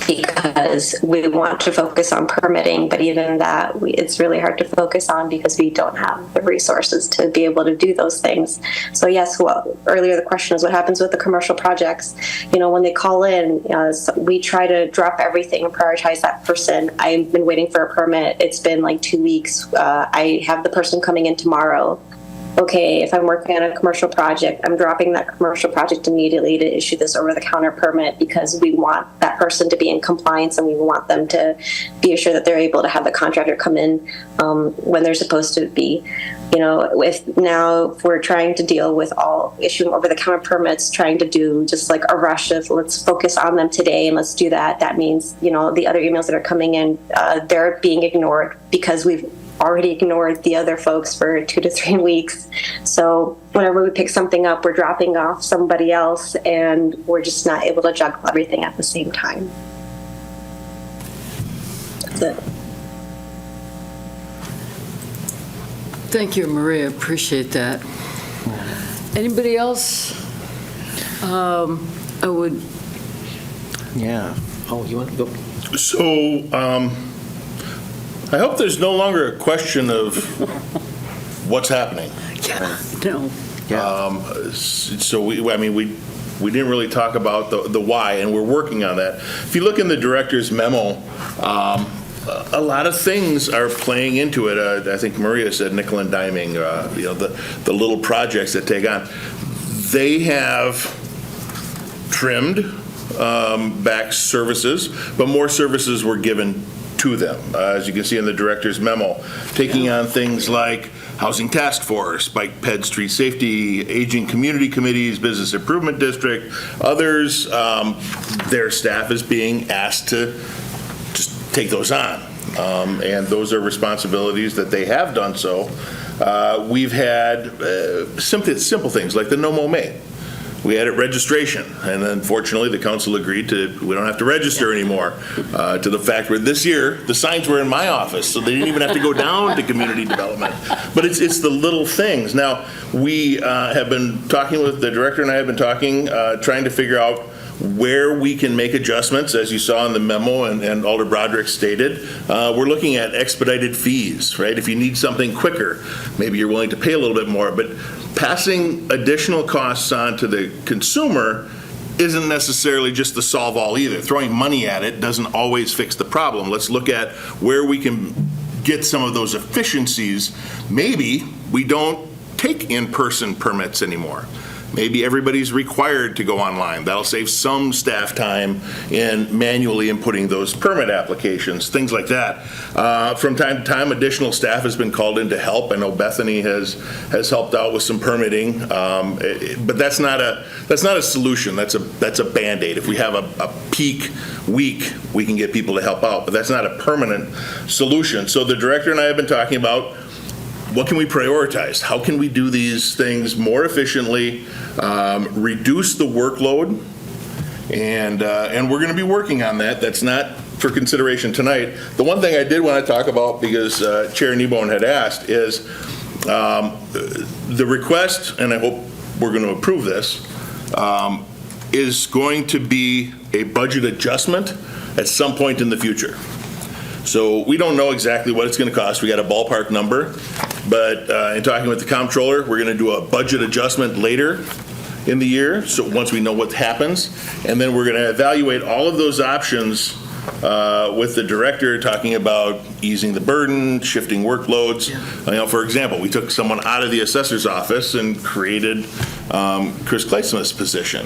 because we want to focus on permitting, but even that, it's really hard to focus on because we don't have the resources to be able to do those things. So yes, earlier the question is what happens with the commercial projects. When they call in, we try to drop everything and prioritize that person. I've been waiting for a permit. It's been like 2 weeks. I have the person coming in tomorrow. Okay, if I'm working on a commercial project, I'm dropping that commercial project immediately to issue this over-the-counter permit, because we want that person to be in compliance and we want them to be assured that they're able to have the contractor come in when they're supposed to be. If we're trying to deal with all issuing over-the-counter permits, trying to do just like a rush of let's focus on them today and let's do that, that means, the other emails that are coming in, they're being ignored because we've already ignored the other folks for 2 to 3 weeks. So whenever we pick something up, we're dropping off somebody else, and we're just not able to juggle everything at the same time. That's it.
Thank you, Maria. Appreciate that. Anybody else? I would.
Yeah. Oh, you want to go?
So, I hope there's no longer a question of what's happening.
No.
So we didn't really talk about the why, and we're working on that. If you look in the director's memo, a lot of things are playing into it. I think Maria said nickel and diming, the little projects that take on. They have trimmed back services, but more services were given to them, as you can see in the director's memo, taking on things like Housing Task Force, Bike Ped Street Safety, Aging Community Committees, Business Improvement District, others. Their staff is being asked to just take those on, and those are responsibilities that they have done so. We've had simple things like the No Mow May. We added registration, and unfortunately, the council agreed we don't have to register anymore, to the fact where this year, the signs were in my office, so they didn't even have to go down to community development. But it's the little things. Now, we have been talking with, the director and I have been talking, trying to figure out where we can make adjustments, as you saw in the memo and Alder Broderick stated. We're looking at expedited fees, right? If you need something quicker, maybe you're willing to pay a little bit more, but passing additional costs on to the consumer isn't necessarily just the solve all either. Throwing money at it doesn't always fix the problem. Let's look at where we can get some of those efficiencies. Maybe we don't take in-person permits anymore. Maybe everybody's required to go online. That'll save some staff time in manually inputting those permit applications, things like that. From time to time, additional staff has been called in to help. I know Bethany has helped out with some permitting, but that's not a solution. That's a Band-Aid. If we have a peak week, we can get people to help out, but that's not a permanent solution. So the director and I have been talking about, what can we prioritize? How can we do these things more efficiently, reduce the workload, And we're going to be working on that. That's not for consideration tonight. The one thing I did want to talk about, because Chair Kneebone had asked, is the request, and I hope we're going to approve this, is going to be a budget adjustment at some point in the future. So we don't know exactly what it's going to cost. We got a ballpark number, but in talking with the comptroller, we're going to do a budget adjustment later in the year, so once we know what happens, and then we're going to evaluate all of those options with the director, talking about easing the burden, shifting workloads. You know, for example, we took someone out of the assessor's office and created Chris Kleismith's position.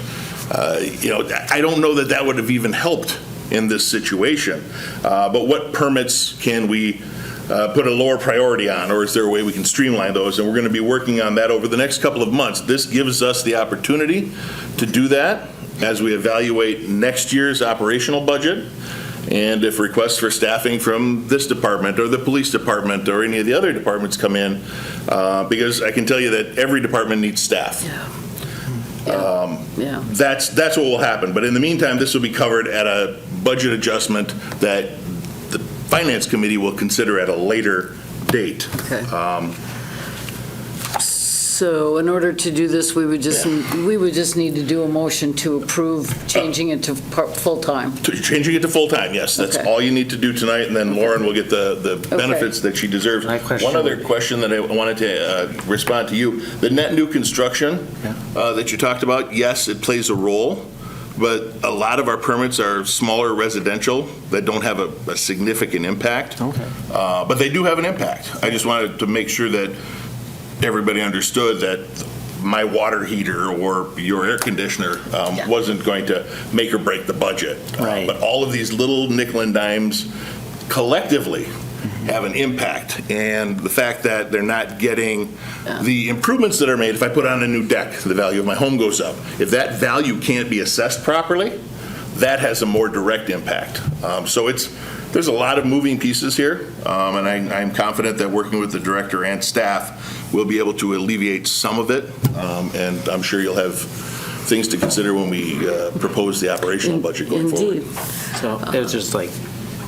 You know, I don't know that that would have even helped in this situation, but what permits can we put a lower priority on, or is there a way we can streamline those? And we're going to be working on that over the next couple of months. This gives us the opportunity to do that as we evaluate next year's operational budget, and if requests for staffing from this department or the police department or any of the other departments come in, because I can tell you that every department needs staff. That's what will happen. But in the meantime, this will be covered at a budget adjustment that the Finance Committee will consider at a later date.
Okay. So in order to do this, we would just need to do a motion to approve changing it to full-time.
Changing it to full-time, yes. That's
Okay.
all you need to do tonight, and then Lauren will get the benefits that she deserves. One other question that I wanted to respond to you. The net new construction that you talked about, yes, it plays a role, but a lot of our permits are smaller residential that don't have a significant impact.
Okay.
But they do have an impact. I just wanted to make sure that everybody understood that my water heater or your air conditioner wasn't going to make or break the budget.
Right.
But all of these little nickel and dimes collectively have an impact. And the fact that they're not getting the improvements that are made, if I put on a new deck, the value of my home goes up. If that value can't be assessed properly, that has a more direct impact. So there's a lot of moving pieces here, and I'm confident that working with the director and staff, we'll be able to alleviate some of it, and I'm sure you'll have things to consider when we propose the operational budget going forward.
Indeed.
So it was just like,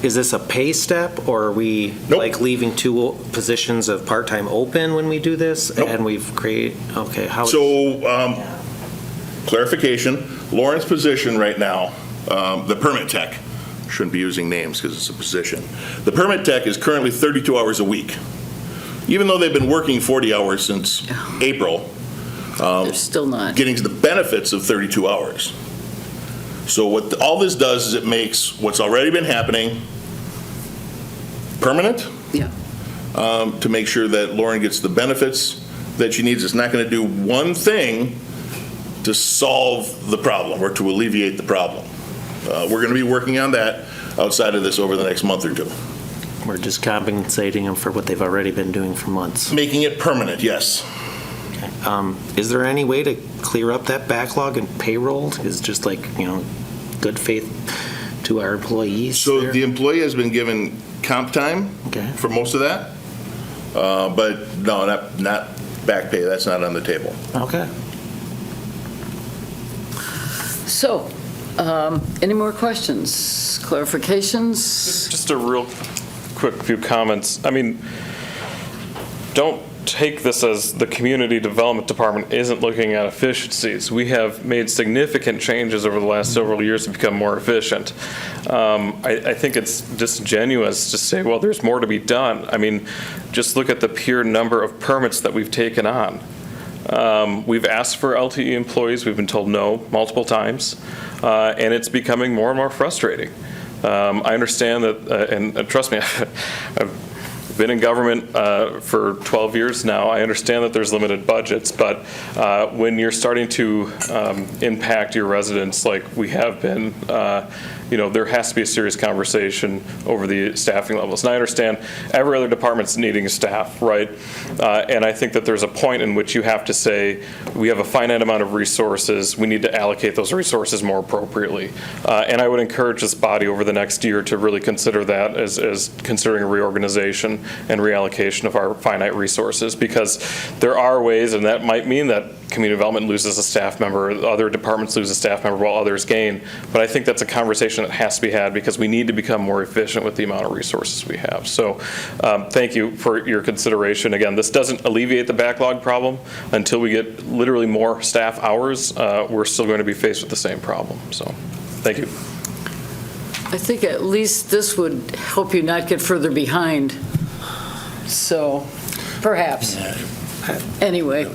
is this a pay step, or are we like leaving two positions of part-time open when we do this?
Nope.
And we've created, okay, how?
So, clarification, Lauren's position right now, the permit tech, shouldn't be using names because it's a position. The permit tech is currently 32 hours a week. Even though they've been working 40 hours since April,
They're still not.
getting to the benefits of 32 hours. So what all this does is it makes what's already been happening permanent.
Yeah.
To make sure that Lauren gets the benefits that she needs. It's not going to do one thing to solve the problem or to alleviate the problem. We're going to be working on that outside of this over the next month or two.
We're just compensating them for what they've already been doing for months.
Making it permanent, yes.
Is there any way to clear up that backlog and payroll? Is just like, good faith to our employees?
So
there?
the employee has been given comp time for most of that, but no, not back pay. That's not on the table.
Okay.
So, any more questions, clarifications?
Just a real quick few comments. I mean, don't take this as the Community Development Department isn't looking at efficiencies. We have made significant changes over the last several years to become more efficient. I think it's disingenuous to say, well, there's more to be done. I mean, just look at the pure number of permits that we've taken on. We've asked for LTE employees. We've been told no multiple times, and it's becoming more and more frustrating. I understand that, and trust me, I've been in government for 12 years now. I understand that there's limited budgets, but when you're starting to impact your residents like we have been, there has to be a serious conversation over the staffing levels. And I understand every other department's needing staff, right? And I think that there's a point in which you have to say, we have a finite amount of resources, we need to allocate those resources more appropriately. And I would encourage this body over the next year to really consider that as considering a reorganization and reallocation of our finite resources, because there are ways, and that might mean that community development loses a staff member, other departments lose a staff member while others gain. But I think that's a conversation that has to be had, because we need to become more efficient with the amount of resources we have. So thank you for your consideration. Again, this doesn't alleviate the backlog problem. Until we get literally more staff hours, we're still going to be faced with the same problem. So thank you.
I think at least this would help you not get further behind. So, perhaps. Anyway.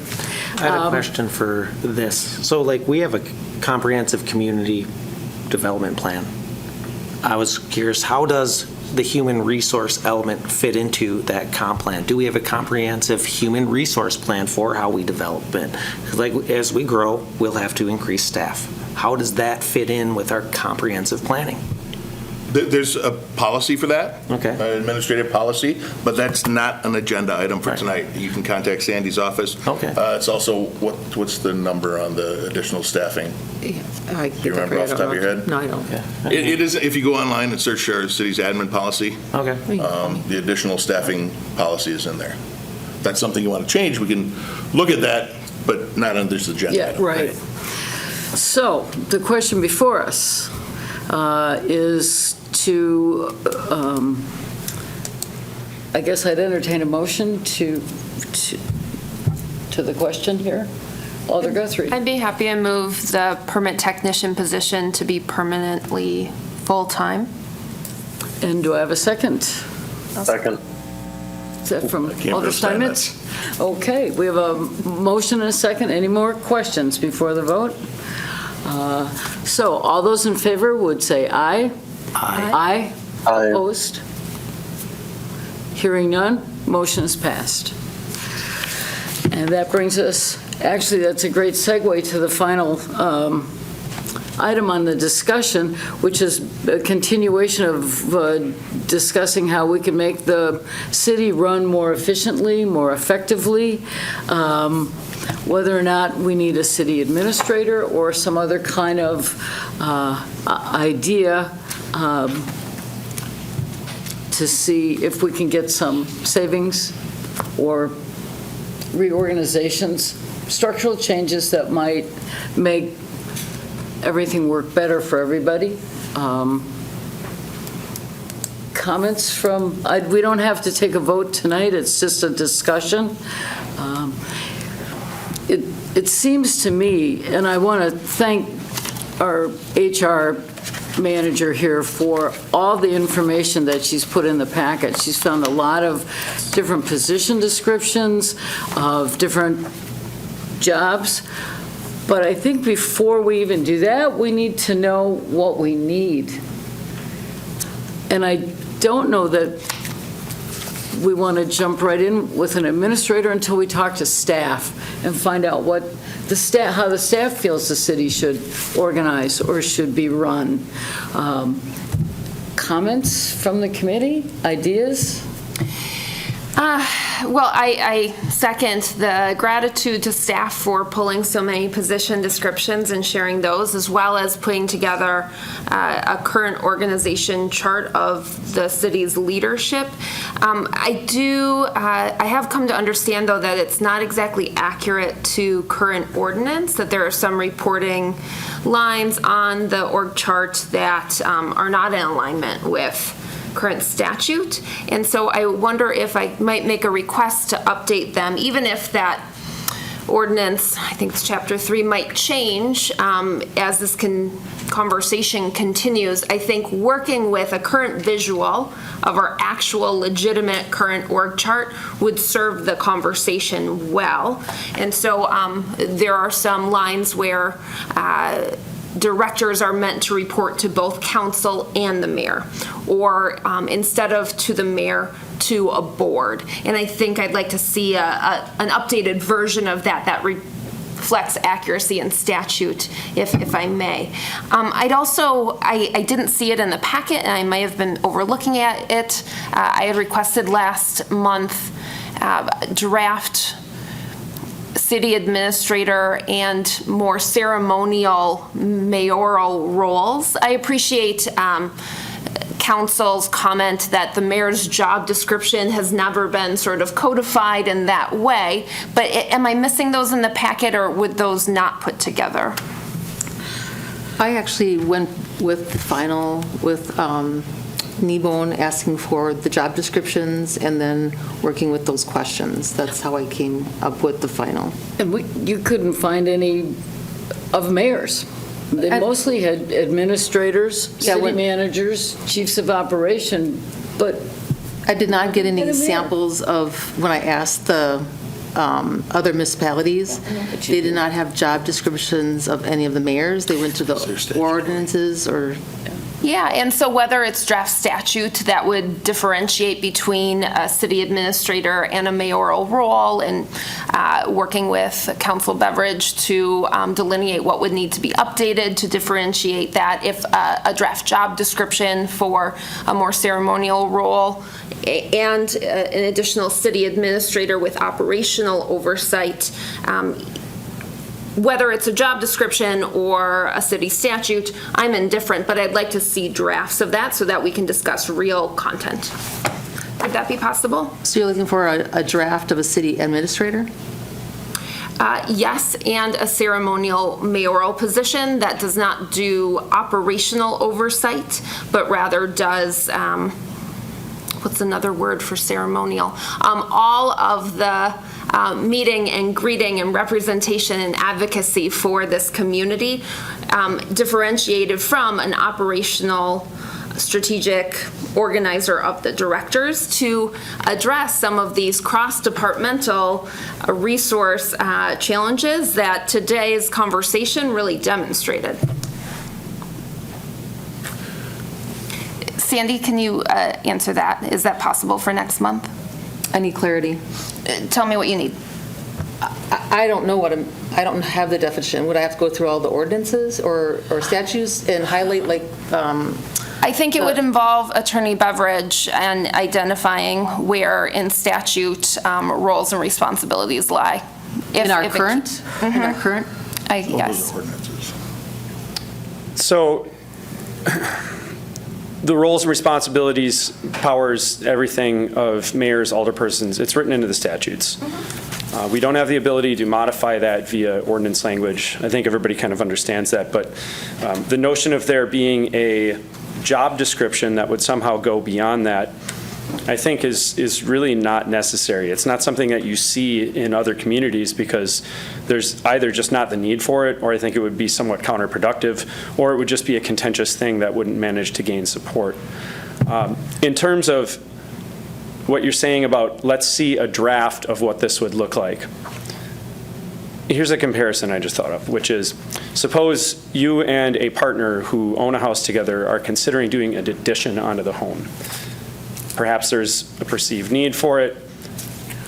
I have a question for this. So we have a comprehensive community development plan. I was curious, how does the human resource element fit into that comp plan? Do we have a comprehensive human resource plan for how we develop it? 'Cause as we grow, we'll have to increase staff. How does that fit in with our comprehensive planning?
There's a policy for that.
Okay.
Administrative policy, but that's not an agenda item for tonight. You can contact Sandy's office.
Okay.
It's also, what's the number on the additional staffing?
I
Do you remember off the top of your head?
No, I don't.
It is, if you go online and search our city's admin policy,
Okay.
the additional staffing policy is in there. If that's something you want to change, we can look at that, but not on this agenda.
Yeah,
item.
right. So, the question before us is to, I guess I'd entertain a motion to the question here. Alder Guthrie.
I'd be happy to move the permit technician position to be permanently full-time.
And do I have a second?
Second.
Is that from
can't
Alder
understand
Steinmetz? Okay, we have a motion and a second. Any more questions before the vote? So all those in favor would say aye. Aye.
Aye.
Opposed? Hearing none, motion is passed. And that brings us, actually, that's a great segue to the final item on the discussion, which is a continuation of discussing how we can make the city run more efficiently, more effectively, whether or not we need a city administrator or some other kind of idea to see if we can get some savings or reorganizations, structural changes that might make everything work better for everybody. Comments from, we don't have to take a vote tonight, it's just a discussion. It seems to me, and I want to thank our HR manager here for all the information that she's put in the packet. She's found a lot of different position descriptions of different jobs. But I think before we even do that, we need to know what we need. And I don't know that we want to jump right in with an administrator until we talk to staff and find out what the staff, how the staff feels the city should organize or should be run. Comments from the committee? Ideas?
Well, I second the gratitude to staff for pulling so many position descriptions and sharing those, as well as putting together a current organization chart of the city's leadership. I have come to understand, though, that it's not exactly accurate to current ordinance, that there are some reporting lines on the org chart that are not in alignment with current statute. And so I wonder if I might make a request to update them, even if that ordinance, I think it's chapter 3, might change as this conversation continues. I think working with a current visual of our actual legitimate current org chart would serve the conversation well. And so there are some lines where directors are meant to report to both council and the mayor, or instead of to the mayor, to a board. And I think I'd like to see an updated version of that reflects accuracy in statute, if I may. I'd also, I didn't see it in the packet, and I may have been overlooking at it. I had requested last month draft city administrator and more ceremonial mayoral roles. I appreciate council's comment that the mayor's job description has never been sort of codified in that way, but am I missing those in the packet, or would those not put together?
I actually went with the final with Kneebone asking for the job descriptions and then working with those questions. That's how I came up with the final.
And you couldn't find any of mayors. They mostly had administrators, city managers, chiefs of operation, but
I did not get any samples of, when I asked the other municipalities, they did not have job descriptions of any of the mayors. They went to the ordinances or...
Yeah, and so whether it's draft statute that would differentiate between a city administrator and a mayoral role, and working with Council Beveridge to delineate what would need to be updated to differentiate that, if a draft job description for a more ceremonial role, and an additional city administrator with operational oversight, whether it's a job description or a city statute, I'm indifferent, but I'd like to see drafts of that so that we can discuss real content. Would that be possible?
So you're looking for a draft of a city administrator?
Yes, and a ceremonial mayoral position that does not do operational oversight, but rather does, what's another word for ceremonial? All of the meeting and greeting and representation and advocacy for this community, differentiated from an operational strategic organizer of the directors to address some of these cross-departmental resource challenges that today's conversation really demonstrated. Sandy, can you answer that? Is that possible for next month?
I need clarity.
Tell me what you need.
I don't know I don't have the definition. Would I have to go through all the ordinances or statutes and highlight like?
I think it would involve Attorney Beveridge and identifying where in statute roles and responsibilities lie.
In our current? In our current?
Yes.
So the roles and responsibilities powers everything of mayors, alderpersons. It's written into the statutes. We don't have the ability to modify that via ordinance language. I think everybody kind of understands that, but the notion of there being a job description that would somehow go beyond that, I think is really not necessary. It's not something that you see in other communities because there's either just not the need for it, or I think it would be somewhat counterproductive, or it would just be a contentious thing that wouldn't manage to gain support. In terms of what you're saying about let's see a draft of what this would look like, here's a comparison I just thought of, which is suppose you and a partner who own a house together are considering doing an addition onto the home. Perhaps there's a perceived need for it.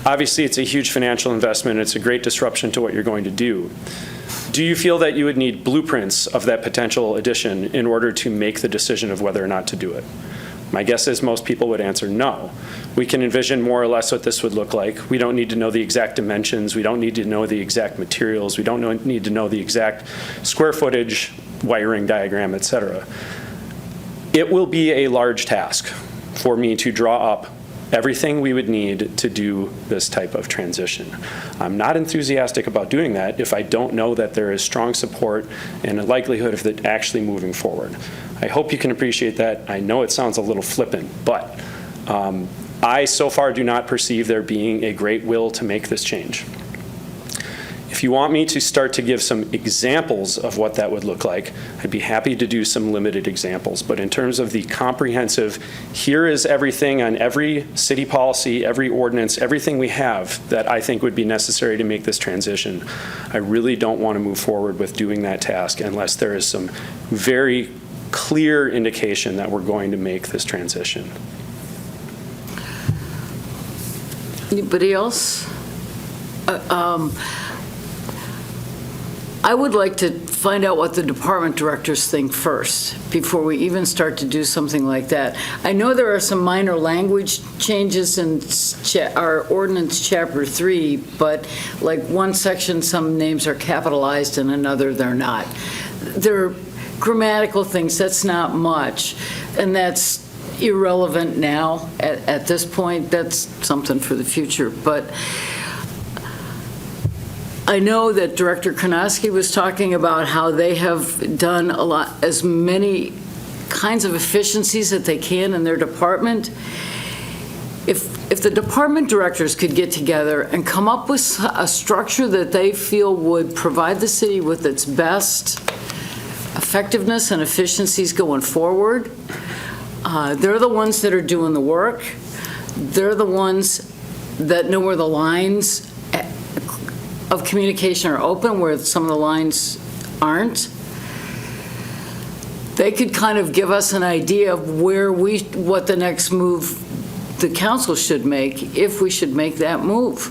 Obviously, it's a huge financial investment. It's a great disruption to what you're going to do. Do you feel that you would need blueprints of that potential addition in order to make the decision of whether or not to do it? My guess is most people would answer no. We can envision more or less what this would look like. We don't need to know the exact dimensions. We don't need to know the exact materials. We don't need to know the exact square footage, wiring diagram, et cetera. It will be a large task for me to draw up everything we would need to do this type of transition. I'm not enthusiastic about doing that if I don't know that there is strong support and a likelihood of it actually moving forward. I hope you can appreciate that. I know it sounds a little flippant, but I so far do not perceive there being a great will to make this change. If you want me to start to give some examples of what that would look like, I'd be happy to do some limited examples. But in terms of the comprehensive, here is everything on every city policy, every ordinance, everything we have that I think would be necessary to make this transition, I really don't want to move forward with doing that task unless there is some very clear indication that we're going to make this transition.
Anybody else? I would like to find out what the department directors think first, before we even start to do something like that. I know there are some minor language changes in our ordinance, Chapter 3, but like one section, some names are capitalized, and another they're not. They're grammatical things, that's not much, and that's irrelevant now at this point. That's something for the future, but I know that Director Konoski was talking about how they have done as many kinds of efficiencies that they can in their department. If the department directors could get together and come up with a structure that they feel would provide the city with its best effectiveness and efficiencies going forward, they're the ones that are doing the work. They're the ones that know where the lines of communication are open, where some of the lines aren't. They could kind of give us an idea of what the next move the council should make, if we should make that move.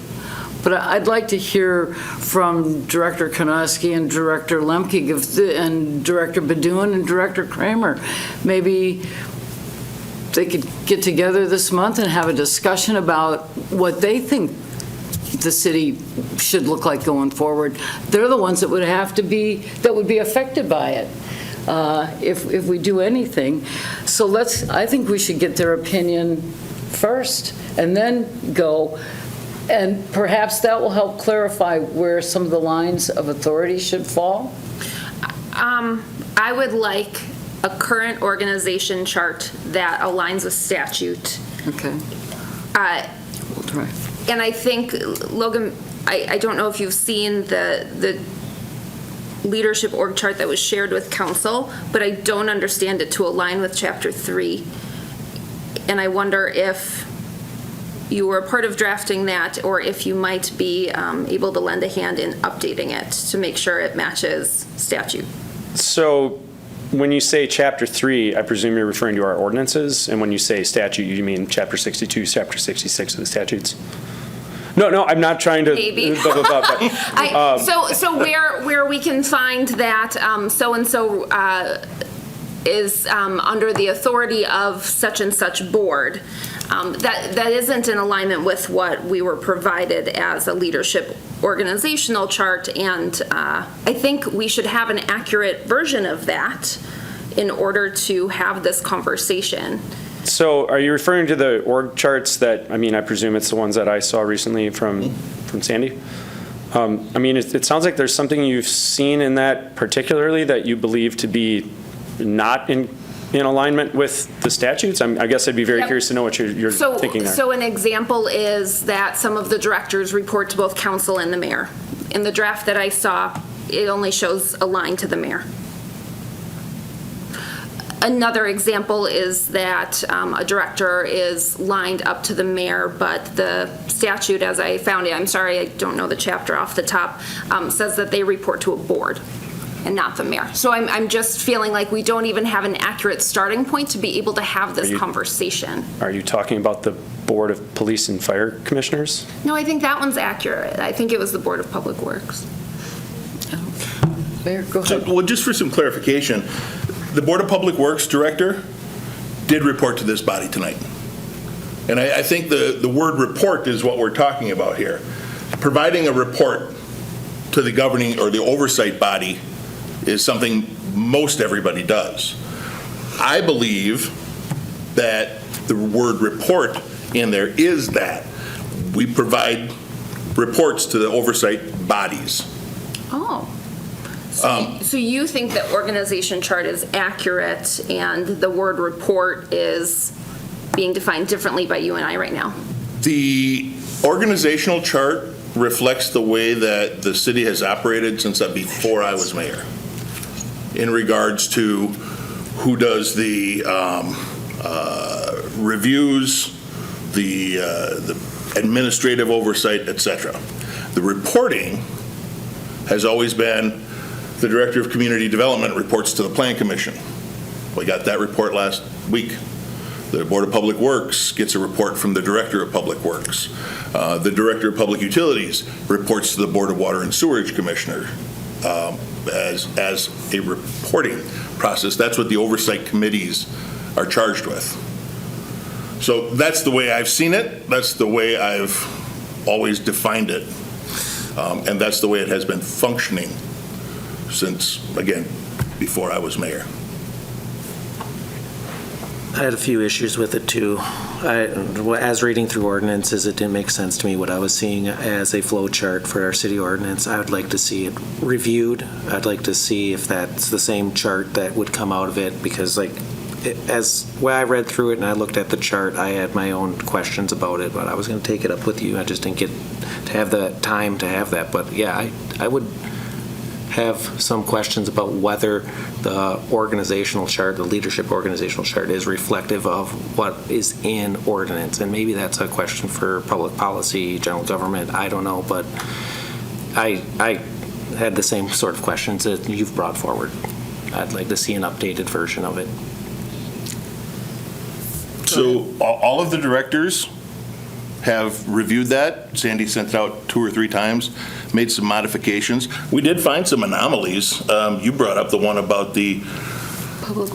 But I'd like to hear from Director Konoski and Director Lemke and Director Badun and Director Kramer. Maybe they could get together this month and have a discussion about what they think the city should look like going forward. They're the ones that would be affected by it if we do anything. So I think we should get their opinion first and then go, and perhaps that will help clarify where some of the lines of authority should fall.
I would like a current organization chart that aligns with statute.
Okay. We'll try.
And I think, Logan, I don't know if you've seen the leadership org chart that was shared with council, but I don't understand it to align with Chapter 3. And I wonder if you were a part of drafting that, or if you might be able to lend a hand in updating it to make sure it matches statute.
So when you say Chapter 3, I presume you're referring to our ordinances, and when you say statute, you mean Chapter 62, Chapter 66 of the statutes? No, I'm not trying to.
Maybe. So where we can find that so-and-so is under the authority of such and such board, that isn't in alignment with what we were provided as a leadership organizational chart, and I think we should have an accurate version of that in order to have this conversation.
So are you referring to the org charts that, I presume it's the ones that I saw recently from Sandy? It sounds like there's something you've seen in that particularly that you believe to be not in alignment with the statutes? I guess I'd be very curious to know what you're thinking there.
So an example is that some of the directors report to both council and the mayor. In the draft that I saw, it only shows a line to the mayor. Another example is that a director is lined up to the mayor, but the statute, as I found it, I'm sorry, I don't know the chapter off the top, says that they report to a board and not the mayor. So I'm just feeling like we don't even have an accurate starting point to be able to have this conversation.
Are you talking about the Board of Police and Fire Commissioners?
No, I think that one's accurate. I think it was the Board of Public Works.
Mayor, go ahead.
Well, just for some clarification, the Board of Public Works Director did report to this body tonight. And I think the word report is what we're talking about here. Providing a report to the governing or the oversight body is something most everybody does. I believe that the word report in there is that. We provide reports to the oversight bodies.
Oh. So you think the organization chart is accurate and the word report is being defined differently by you and I right now?
The organizational chart reflects the way that the city has operated since before I was mayor, in regards to who does the reviews, the administrative oversight, etc. The reporting has always been the Director of Community Development reports to the Plan Commission. We got that report last week. The Board of Public Works gets a report from the Director of Public Works. The Director of Public Utilities reports to the Board of Water and Sewerage Commissioner. as a reporting process. That's what the oversight committees are charged with. So that's the way I've seen it. That's the way I've always defined it. And that's the way it has been functioning since, again, before I was mayor.
I had a few issues with it too. As reading through ordinances, it didn't make sense to me what I was seeing as a flow chart for our city ordinance. I would like to see it reviewed. I'd like to see if that's the same chart that would come out of it, because when I read through it and I looked at the chart, I had my own questions about it, but I was going to take it up with you. I just didn't get to have the time to have that. But yeah, I would have some questions about whether the organizational chart, the leadership organizational chart, is reflective of what is in ordinance. And maybe that's a question for public policy, general government, I don't know, but I had the same sort of questions that you've brought forward. I'd like to see an updated version of it.
So all of the directors have reviewed that. Sandy sent it out 2 or 3 times, made some modifications. We did find some anomalies. You brought up the one about the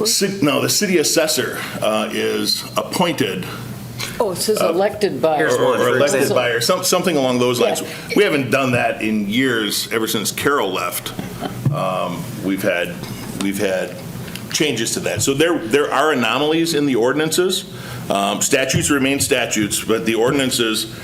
city assessor is appointed.
Oh, it says elected by.
Or elected by, or something along those lines. Yeah. We haven't done that in years, ever since Carol left. We've had changes to that. So there are anomalies in the ordinances. Statutes remain statutes, but the ordinances,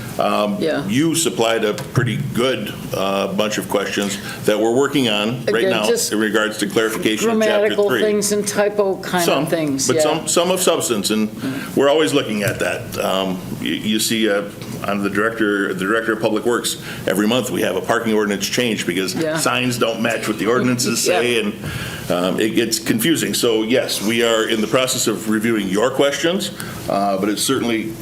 you supplied a pretty good bunch of questions that we're working on right now in regards to clarification of Chapter 3.
Grammatical things and typo kind of things.
But some of substance, and we're always looking at that. You see on the director of Public Works, every month we have a parking ordinance change because signs don't match what the ordinances say, and it gets confusing. So yes, we are in the process of reviewing your questions, but it certainly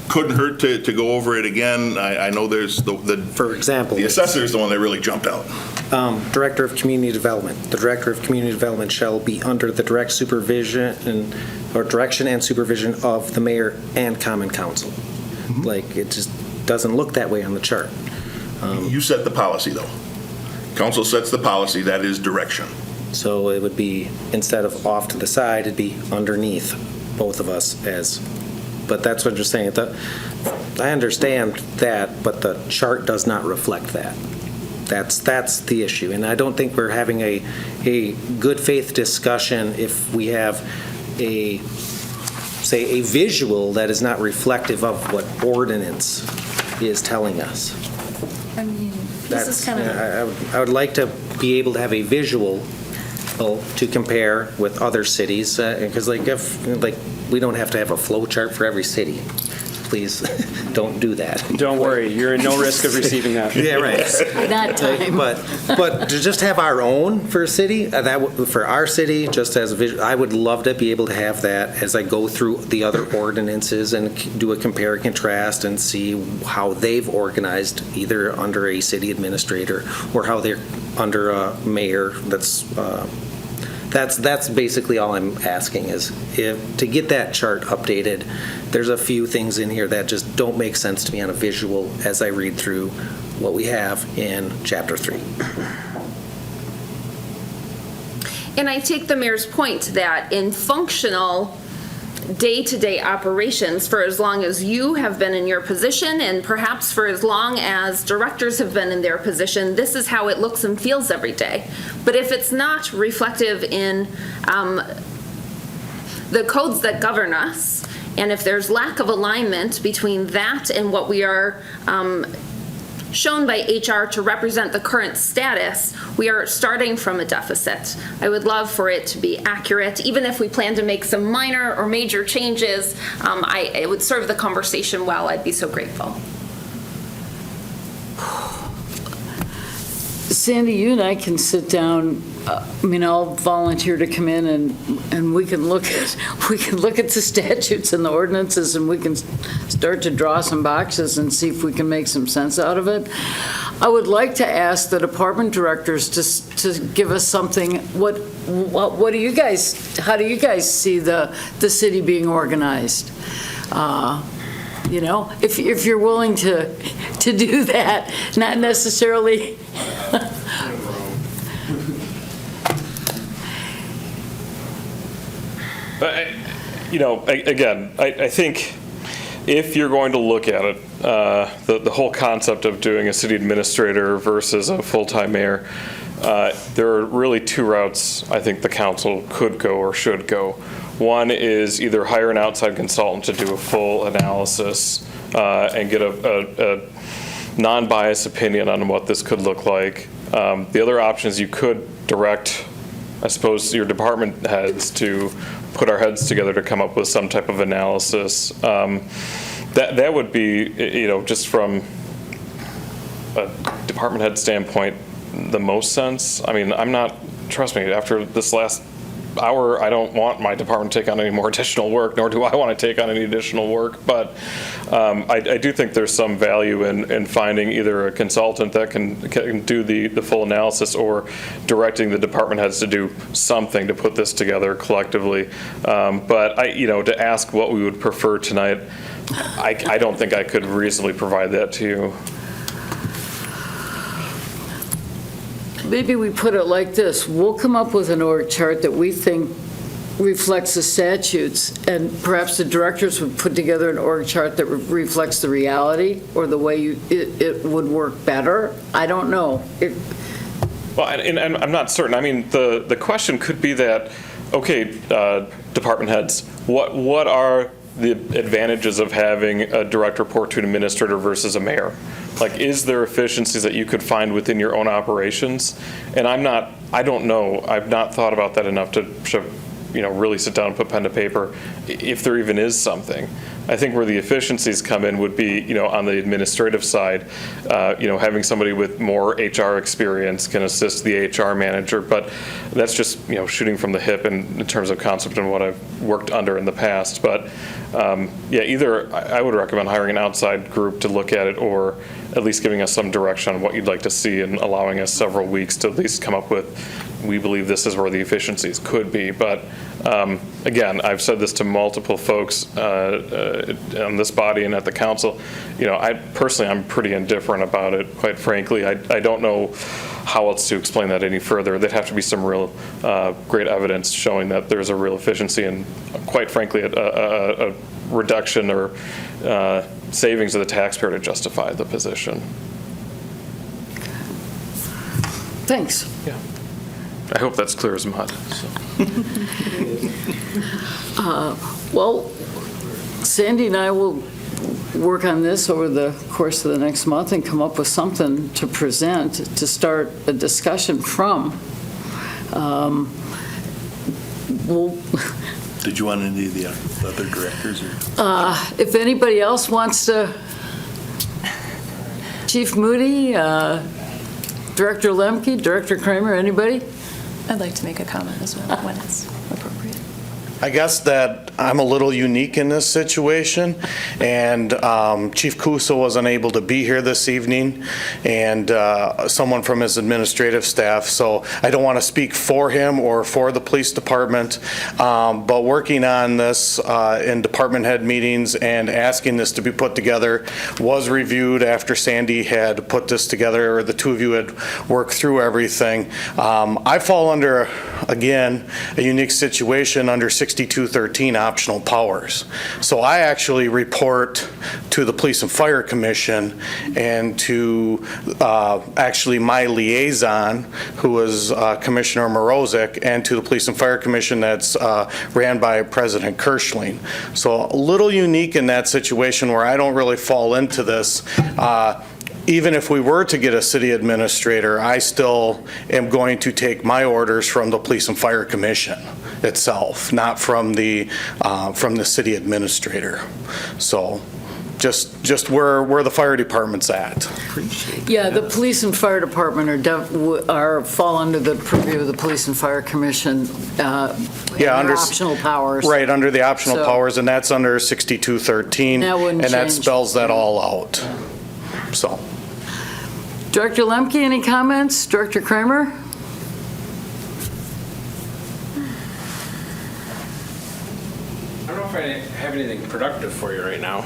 couldn't hurt to go over it again. I know there's
for example,
the assessor is the one that really jumped out.
Director of Community Development. The Director of Community Development shall be under the direct supervision or direction and supervision of the mayor and common council. Like, it just doesn't look that way on the chart.
You set the policy, though. Council sets the policy. That is direction.
So it would be, instead of off to the side, it'd be underneath both of us but that's what you're saying. I understand that, but the chart does not reflect that. That's the issue. And I don't think we're having a good faith discussion if we have a visual that is not reflective of what ordinance is telling us.
I mean, this is kind of...
I would like to be able to have a visual to compare with other cities, because we don't have to have a flow chart for every city. Please don't do that.
Don't worry, you're in no risk of receiving that.
Yeah, right.
That time.
But to just have our own for a city, for our city, just as a visual, I would love to be able to have that as I go through the other ordinances and do a compare and contrast and see how they've organized either under a city administrator or how they're under a mayor. That's basically all I'm asking is to get that chart updated. There's a few things in here that just don't make sense to me on a visual as I read through what we have in Chapter 3.
And I take the mayor's point that in functional day-to-day operations, for as long as you have been in your position and perhaps for as long as directors have been in their position, this is how it looks and feels every day. But if it's not reflective in the codes that govern us, and if there's lack of alignment between that and what we are shown by HR to represent the current status, we are starting from a deficit. I would love for it to be accurate, even if we plan to make some minor or major changes. It would serve the conversation well. I'd be so grateful.
Sandy, you and I can sit down. I'll volunteer to come in and we can look at the statutes and the ordinances, and we can start to draw some boxes and see if we can make some sense out of it. I would like to ask the department directors to give us something. What do you guys? How do you guys see the city being organized? If you're willing to do that, not necessarily.
Again, I think if you're going to look at it, the whole concept of doing a city administrator versus a full-time mayor, there are really two routes I think the council could go or should go. One is either hire an outside consultant to do a full analysis and get a non-biased opinion on what this could look like. The other option is you could direct, I suppose, your department heads to put our heads together to come up with some type of analysis. That would be, just from a department head standpoint, the most sense. I mean, trust me, after this last hour, I don't want my department to take on any more additional work, nor do I want to take on any additional work. But I do think there's some value in finding either a consultant that can do the full analysis, or directing the department heads to do something to put this together collectively. But to ask what we would prefer tonight, I don't think I could reasonably provide that to you.
Maybe we put it like this: we'll come up with an org chart that we think reflects the statutes, and perhaps the directors would put together an org chart that reflects the reality, or the way it would work better. I don't know.
Well, and I'm not certain. I mean, the question could be that, okay, department heads, what are the advantages of having a direct report to an administrator versus a mayor? Like, is there efficiencies that you could find within your own operations? And I don't know. I've not thought about that enough to really sit down and put pen to paper, if there even is something. I think where the efficiencies come in would be, on the administrative side, having somebody with more HR experience can assist the HR manager, but that's just, shooting from the hip in terms of concept and what I've worked under in the past. But either I would recommend hiring an outside group to look at it, or at least giving us some direction on what you'd like to see, and allowing us several weeks to at least come up with, we believe this is where the efficiencies could be. But again, I've said this to multiple folks on this body and at the council. I'm pretty indifferent about it, quite frankly. I don't know how else to explain that any further. There'd have to be some real great evidence showing that there's a real efficiency, and quite frankly, a reduction or savings of the taxpayer to justify the position.
Thanks.
Yeah. I hope that's clear as mud. So.
Well, Sandy and I will work on this over the course of the next month and come up with something to present to start a discussion from.
Did you want any of the other directors?
If anybody else wants to, Chief Moody, Director Lemke, Director Kramer, anybody?
I'd like to make a comment as well when it's appropriate.
I guess that I'm a little unique in this situation, and Chief Kuso was unable to be here this evening, and someone from his administrative staff, so I don't want to speak for him or for the police department, but working on this in department head meetings and asking this to be put together was reviewed after Sandy had put this together, or the two of you had worked through everything. I fall under, again, a unique situation under 6213 optional powers. So I actually report to the Police and Fire Commission and to actually my liaison, who is Commissioner Morozic, and to the Police and Fire Commission that's ran by President Kirschling. So a little unique in that situation where I don't really fall into this. Even if we were to get a city administrator, I still am going to take my orders from the Police and Fire Commission itself, not from the city administrator. So just where the fire department's at.
Yeah, the police and fire department fall under the purview of the Police and Fire Commission. Under optional powers.
Right, under the optional powers, and that's under 6213.
And
that spells that all out. So.
Director Lemke, any comments? Director Kramer?
I don't know if I have anything productive for you right now.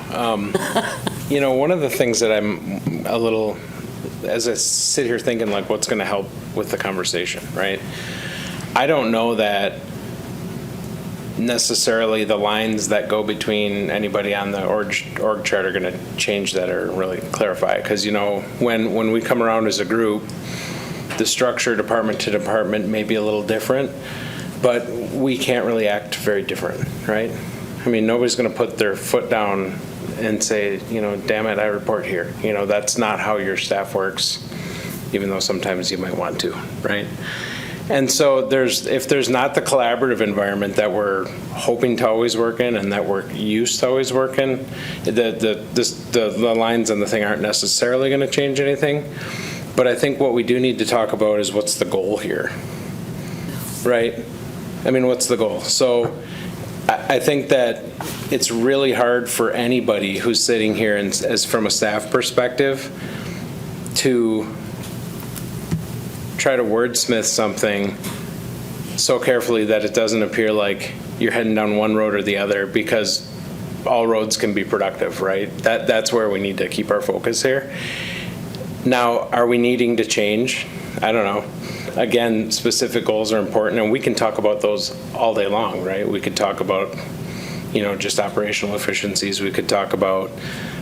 One of the things that I'm a little, as I sit here thinking, like, what's going to help with the conversation, right? I don't know that necessarily the lines that go between anybody on the org chart are going to change that or really clarify it. Because, you know, when we come around as a group, the structure department to department may be a little different, but we can't really act very different, right? I mean, nobody's going to put their foot down and say, you know, damn it, I report here. You know, that's not how your staff works, even though sometimes you might want to, right? And so if there's not the collaborative environment that we're hoping to always work in and that we're used to always work in, the lines on the thing aren't necessarily going to change anything. But I think what we do need to talk about is what's the goal here, right? I mean, what's the goal? So I think that it's really hard for anybody who's sitting here and as from a staff perspective to try to wordsmith something so carefully that it doesn't appear like you're heading down one road or the other, because all roads can be productive, right? That's where we need to keep our focus here. Now, are we needing to change? I don't know. Again, specific goals are important, and we can talk about those all day long, right? We could talk about, you know, just operational efficiencies. We could talk about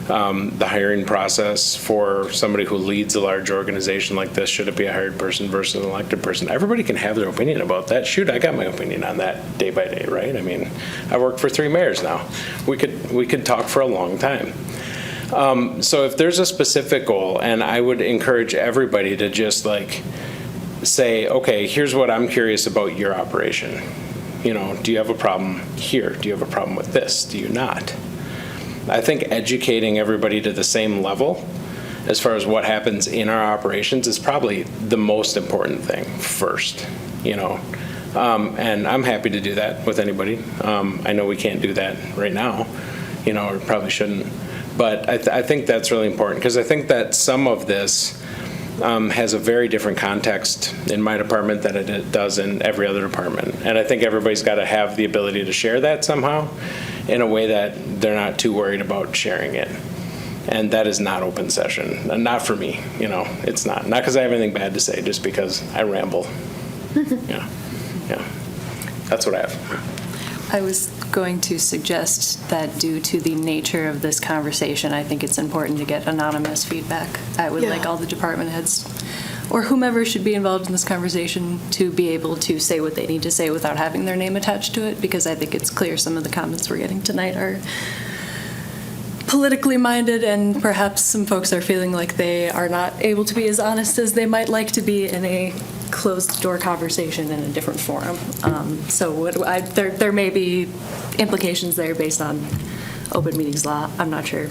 the hiring process for somebody who leads a large organization like this. Should it be a hired person versus an elected person? Everybody can have their opinion about that. Shoot, I got my opinion on that day by day, right? I mean, I work for 3 mayors now. We could talk for a long time. So if there's a specific goal, and I would encourage everybody to just like say, okay, here's what I'm curious about your operation. You know, do you have a problem here? Do you have a problem with this? Do you not? I think educating everybody to the same level as far as what happens in our operations is probably the most important thing first, you know. And I'm happy to do that with anybody. I know we can't do that right now, you know, or probably shouldn't. But I think that's really important, because I think that some of this has a very different context in my department than it does in every other department. And I think everybody's got to have the ability to share that somehow in a way that they're not too worried about sharing it. And that is not open session. And not for me, you know, it's not. Not because I have anything bad to say, just because I ramble. Yeah. That's what I have.
I was going to suggest that due to the nature of this conversation, I think it's important to get anonymous feedback. I would like all the department heads or whomever should be involved in this conversation to be able to say what they need to say without having their name attached to it, because I think it's clear some of the comments we're getting tonight are politically minded, and perhaps some folks are feeling like they are not able to be as honest as they might like to be in a closed-door conversation in a different forum. So there may be implications there based on open meetings law. I'm not sure.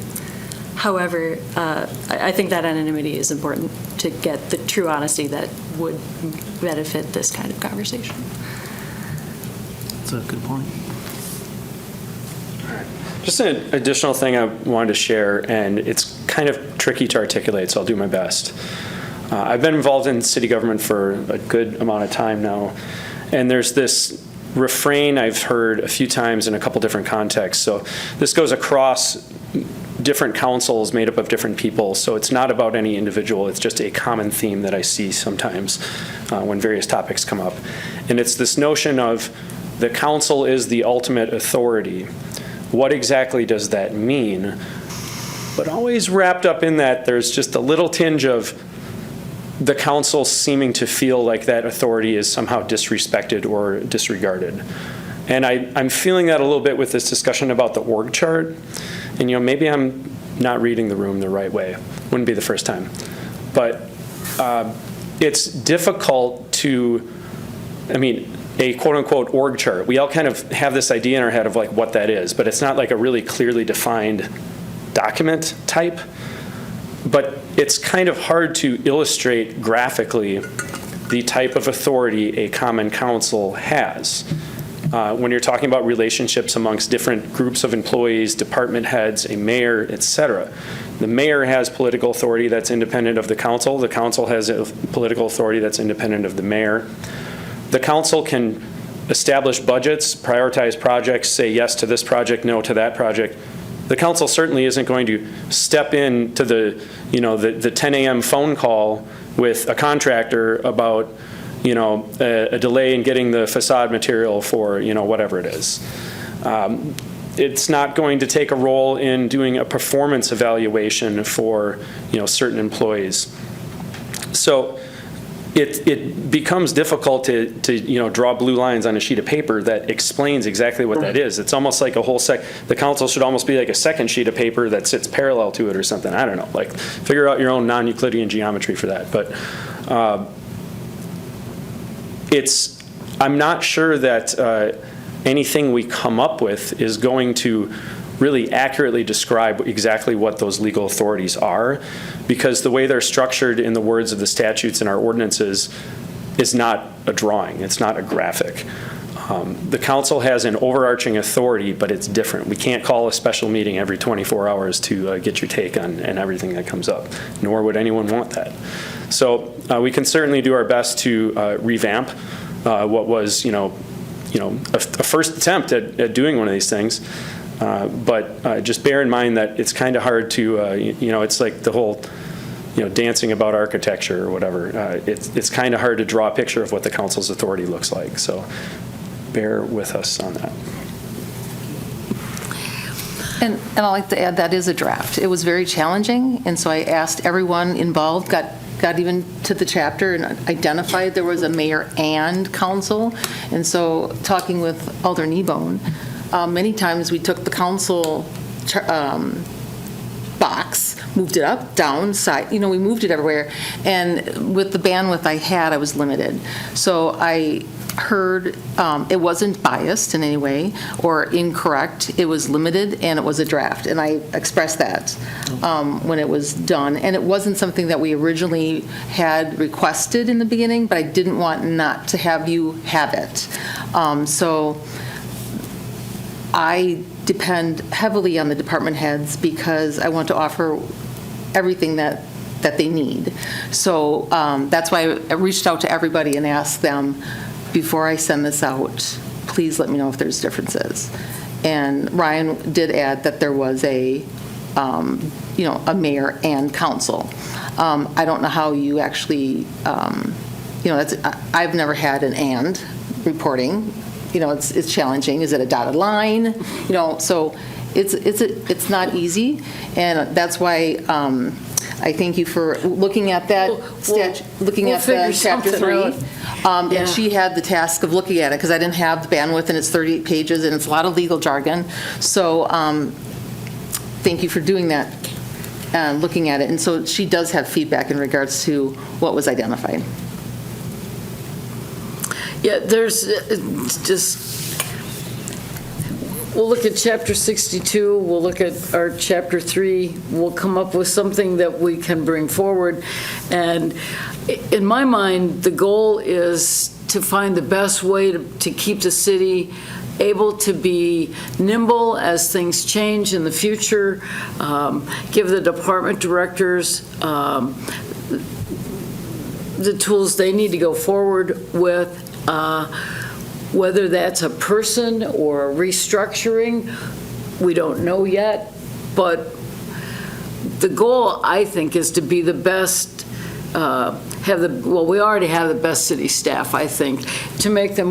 However, I think that anonymity is important to get the true honesty that would benefit this kind of conversation.
That's a good point.
Just an additional thing I wanted to share, and it's kind of tricky to articulate, so I'll do my best. I've been involved in city government for a good amount of time now, and there's this refrain I've heard a few times in a couple different contexts. So this goes across different councils made up of different people, so it's not about any individual, it's just a common theme that I see sometimes when various topics come up. And it's this notion of the council is the ultimate authority. What exactly does that mean? But always wrapped up in that, there's just a little tinge of the council seeming to feel like that authority is somehow disrespected or disregarded. And I'm feeling that a little bit with this discussion about the org chart. And, you know, maybe I'm not reading the room the right way. Wouldn't be the first time. But it's difficult to, I mean, a quote-unquote org chart. We all kind of have this idea in our head of like what that is, but it's not like a really clearly defined document type. But it's kind of hard to illustrate graphically the type of authority a common council has. When you're talking about relationships amongst different groups of employees, department heads, a mayor, et cetera. The mayor has political authority that's independent of the council. The council has a political authority that's independent of the mayor. The council can establish budgets, prioritize projects, say yes to this project, no to that project. The council certainly isn't going to step in to the 10 a.m. phone call with a contractor about a delay in getting the facade material for, whatever it is. It's not going to take a role in doing a performance evaluation for, certain employees. So it becomes difficult to draw blue lines on a sheet of paper that explains exactly what that is. It's almost like the council should almost be like a second sheet of paper that sits parallel to it or something. I don't know, like figure out your own non-Euclidean geometry for that. But I'm not sure that anything we come up with is going to really accurately describe exactly what those legal authorities are, because the way they're structured in the words of the statutes and our ordinances is not a drawing, it's not a graphic. The council has an overarching authority, but it's different. We can't call a special meeting every 24 hours to get your take on everything that comes up, nor would anyone want that. So we can certainly do our best to revamp what was, a first attempt at doing one of these things. But just bear in mind that it's kind of hard to, it's like the whole, dancing about architecture or whatever. It's kind of hard to draw a picture of what the council's authority looks like. So bear with us on that.
And I'd like to add, that is a draft. It was very challenging, and so I asked everyone involved, got even to the chapter and identified there was a mayor and council. And so talking with Alder Kneebone, many times we took the council box, moved it up, down, side, we moved it everywhere. And with the bandwidth I had, I was limited. So I heard it wasn't biased in any way or incorrect. It was limited and it was a draft. And I expressed that when it was done. And it wasn't something that we originally had requested in the beginning, but I didn't want not to have you have it. So I depend heavily on the department heads because I want to offer everything that they need. So that's why I reached out to everybody and asked them, before I send this out, please let me know if there's differences. And Ryan did add that there was a mayor and council. I don't know how you actually, I've never had an and reporting. It's challenging. Is it a dotted line? So it's not easy, and that's why I thank you for looking at that looking at the chapter 3. And she had the task of looking at it because I didn't have the bandwidth, and it's 38 pages and it's a lot of legal jargon. So thank you for doing that, looking at it. And so she does have feedback in regards to what was identified.
Yeah, there's we'll look at Chapter 62, we'll look at our Chapter 3, we'll come up with something that we can bring forward. And in my mind, the goal is to find the best way to keep the city able to be nimble as things change in the future, give the department directors the tools they need to go forward with, whether that's a person or a restructuring, we don't know yet, but the goal, I think, is to be the best, we already have the best city staff, I think, to make them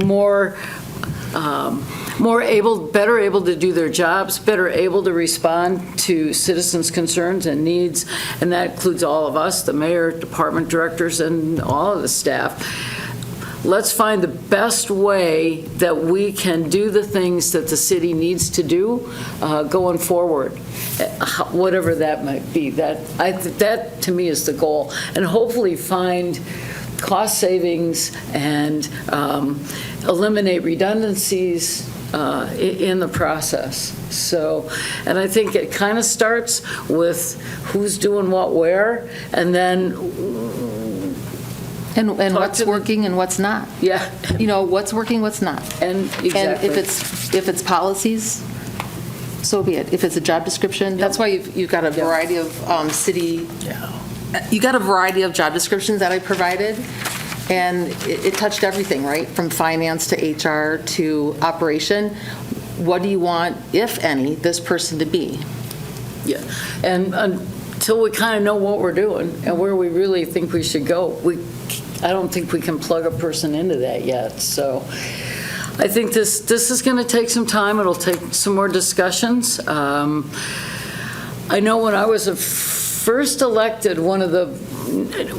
better able to do their jobs, better able to respond to citizens' concerns and needs, and that includes all of us, the mayor, department directors, and all of the staff. Let's find the best way that we can do the things that the city needs to do going forward, whatever that might be. That to me is the goal, and hopefully find cost savings and eliminate redundancies in the process. So, and I think it kind of starts with who's doing what where, and then
and what's working and what's not.
Yeah.
What's working, what's not.
And exactly.
And if it's policies, so be it. If it's a job description, that's why you've got a variety of you got a variety of job descriptions that I provided, and it touched everything, right? From finance to HR to operation. What do you want, if any, this person to be?
Yeah, and until we kind of know what we're doing and where we really think we should go, I don't think we can plug a person into that yet, so I think this is going to take some time. It'll take some more discussions. I know when I was first elected, one of the,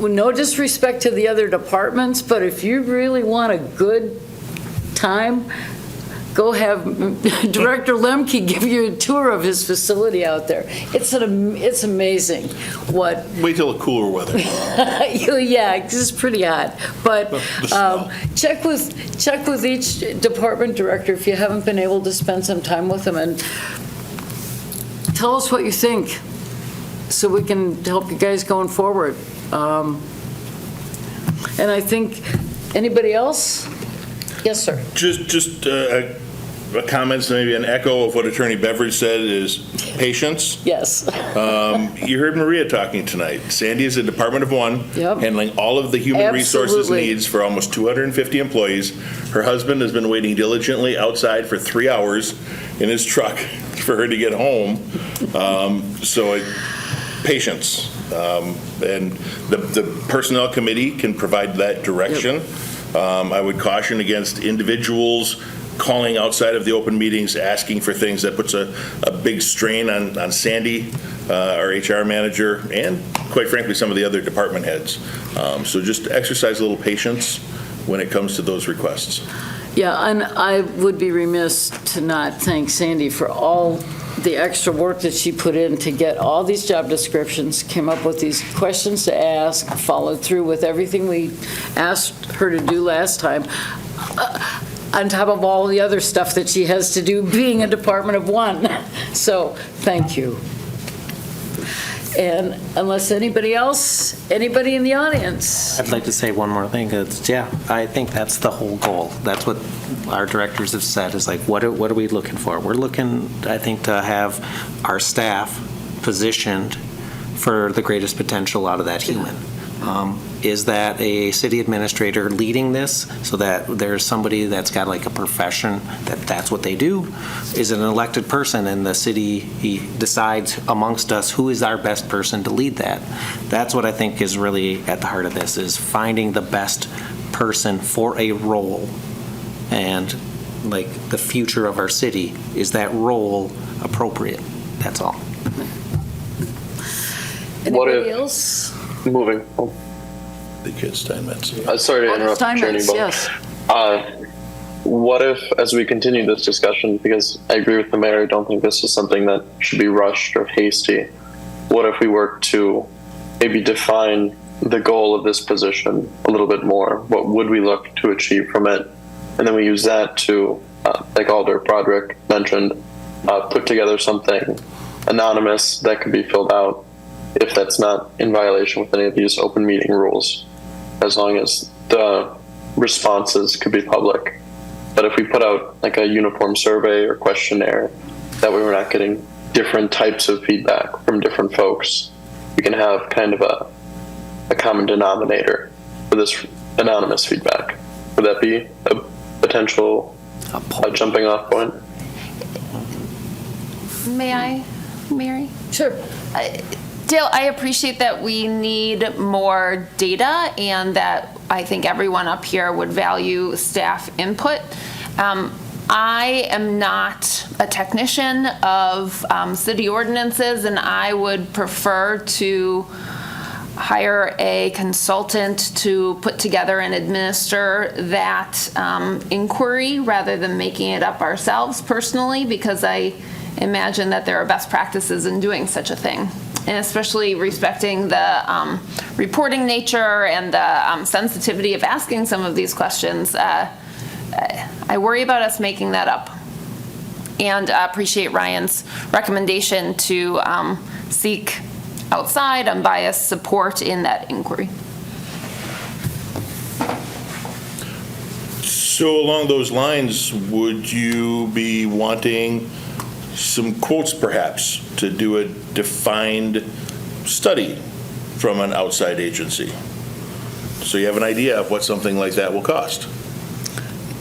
no disrespect to the other departments, but if you really want a good time, go have Director Lemke give you a tour of his facility out there. It's amazing what.
Wait till the cooler weather.
Yeah, it's pretty hot. But check with each department director if you haven't been able to spend some time with them, and tell us what you think so we can help you guys going forward. And I think, anybody else? Yes, sir.
Just a comment, maybe an echo of what Attorney Beveridge said is patience.
Yes.
You heard Maria talking tonight. Sandy is a department of one, handling all of the human resources needs for almost 250 employees. Her husband has been waiting diligently outside for 3 hours in his truck for her to get home. Patience. And the Personnel Committee can provide that direction. I would caution against individuals calling outside of the open meetings, asking for things that puts a big strain on Sandy, our HR manager, and quite frankly, some of the other department heads. So just exercise a little patience when it comes to those requests.
Yeah, and I would be remiss to not thank Sandy for all the extra work that she put in to get all these job descriptions, came up with these questions to ask, followed through with everything we asked her to do last time, on top of all the other stuff that she has to do being a department of one. So, thank you. And unless anybody else, anybody in the audience?
I'd like to say one more thing. I think that's the whole goal. That's what our directors have said, is like, what are we looking for? We're looking, I think, to have our staff positioned for the greatest potential out of that human. Is that a city administrator leading this so that there's somebody that's got like a profession that's what they do? Is it an elected person and the city decides amongst us who is our best person to lead that? That's what I think is really at the heart of this, is finding the best person for a role. And like the future of our city, is that role appropriate? That's all.
Anybody else?
Moving.
The kids' time minutes.
Sorry to interrupt, Attorney, but
yes.
What if, as we continue this discussion, because I agree with the mayor, I don't think this is something that should be rushed or hasty. What if we work to maybe define the goal of this position a little bit more? What would we look to achieve from it? And then we use that to, like Alder Broderick mentioned, put together something anonymous that could be filled out if that's not in violation with any of these open meeting rules, as long as the responses could be public. But if we put out like a uniform survey or questionnaire, that way we're not getting different types of feedback from different folks, we can have kind of a common denominator for this anonymous feedback. Would that be a potential jumping off point?
May I, Mary?
Sure.
Dale, I appreciate that we need more data and that I think everyone up here would value staff input. I am not a technician of city ordinances, and I would prefer to hire a consultant to put together and administer that inquiry rather than making it up ourselves personally, because I imagine that there are best practices in doing such a thing. And especially respecting the reporting nature and the sensitivity of asking some of these questions, I worry about us making that up. And appreciate Ryan's recommendation to seek outside unbiased support in that inquiry.
So along those lines, would you be wanting some quotes perhaps to do a defined study from an outside agency? So you have an idea of what something like that will cost.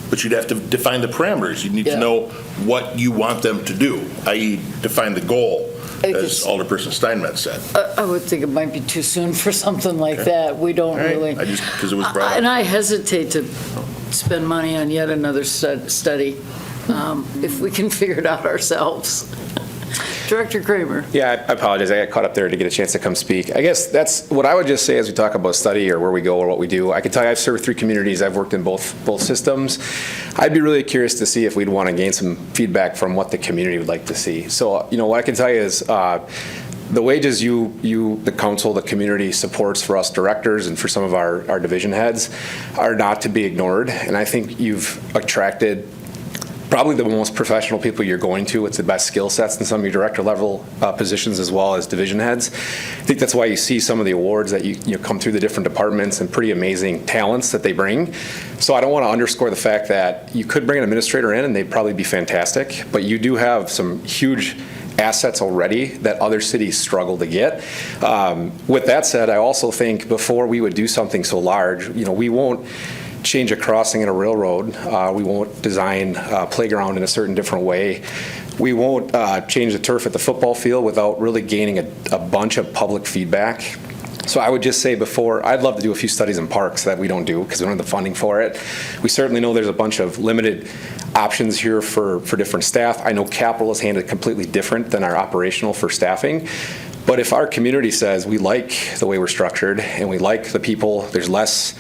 But you'd have to define the parameters. You need to know what you want them to do, i.e. define the goal. as Alderperson Steinmetz said.
I would think it might be too soon for something like that. We don't
All right.
really.
I just, because it was brought
And
up.
I hesitate to spend money on yet another study if we can figure it out ourselves. Director Kramer.
Yeah, I apologize. I got caught up there to get a chance to come speak. I guess that's what I would just say as we talk about study or where we go or what we do. I can tell you I've served 3 communities. I've worked in both systems. I'd be really curious to see if we'd want to gain some feedback from what the community would like to see. So, what I can tell you is the wages the council, the community supports for us directors and for some of our division heads are not to be ignored. And I think you've attracted probably the most professional people you're going to. It's the best skill sets in some of your director level positions as well as division heads. I think that's why you see some of the awards that you come through the different departments and pretty amazing talents that they bring. So I don't want to underscore the fact that you could bring an administrator in and they'd probably be fantastic, but you do have some huge assets already that other cities struggle to get. With that said, I also think before we would do something so large, we won't change a crossing in a railroad. We won't design a playground in a certain different way. We won't change the turf at the football field without really gaining a bunch of public feedback. So I would just say I'd love to do a few studies in parks that we don't do because we don't have the funding for it. We certainly know there's a bunch of limited options here for different staff. I know capital is handled completely different than our operational for staffing. But if our community says we like the way we're structured and we like the people, there's less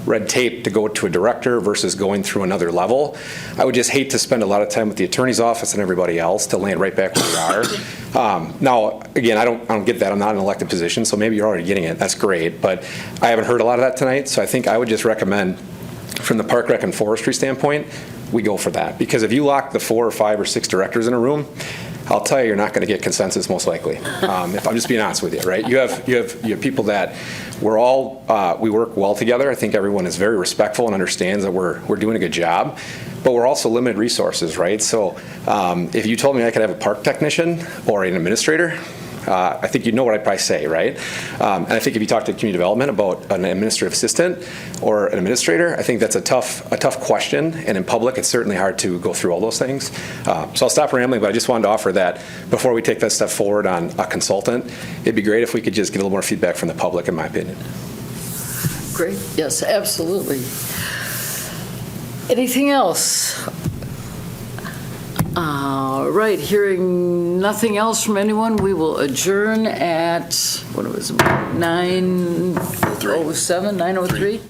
red tape to go to a director versus going through another level. I would just hate to spend a lot of time with the attorney's office and everybody else to land right back where we are. Now, again, I don't get that. I'm not in an elected position, so maybe you're already getting it. That's great, but I haven't heard a lot of that tonight, so I think I would just recommend from the Park Rec and Forestry standpoint, we go for that. Because if you lock the 4 or 5 or 6 directors in a room, I'll tell you, you're not going to get consensus most likely. If I'm just being honest with you, right? You have people that we work well together. I think everyone is very respectful and understands that we're doing a good job, but we're also limited resources, right? So if you told me I could have a park technician or an administrator, I think you'd know what I'd probably say, right? And I think if you talk to community development about an administrative assistant or an administrator, I think that's a tough question. And in public, it's certainly hard to go through all those things. So I'll stop rambling, but I just wanted to offer that before we take that step forward on a consultant, it'd be great if we could just get a little more feedback from the public, in my opinion.
Great. Yes, absolutely. Anything else? All right, hearing nothing else from anyone, we will adjourn at, 9:07, 9:03?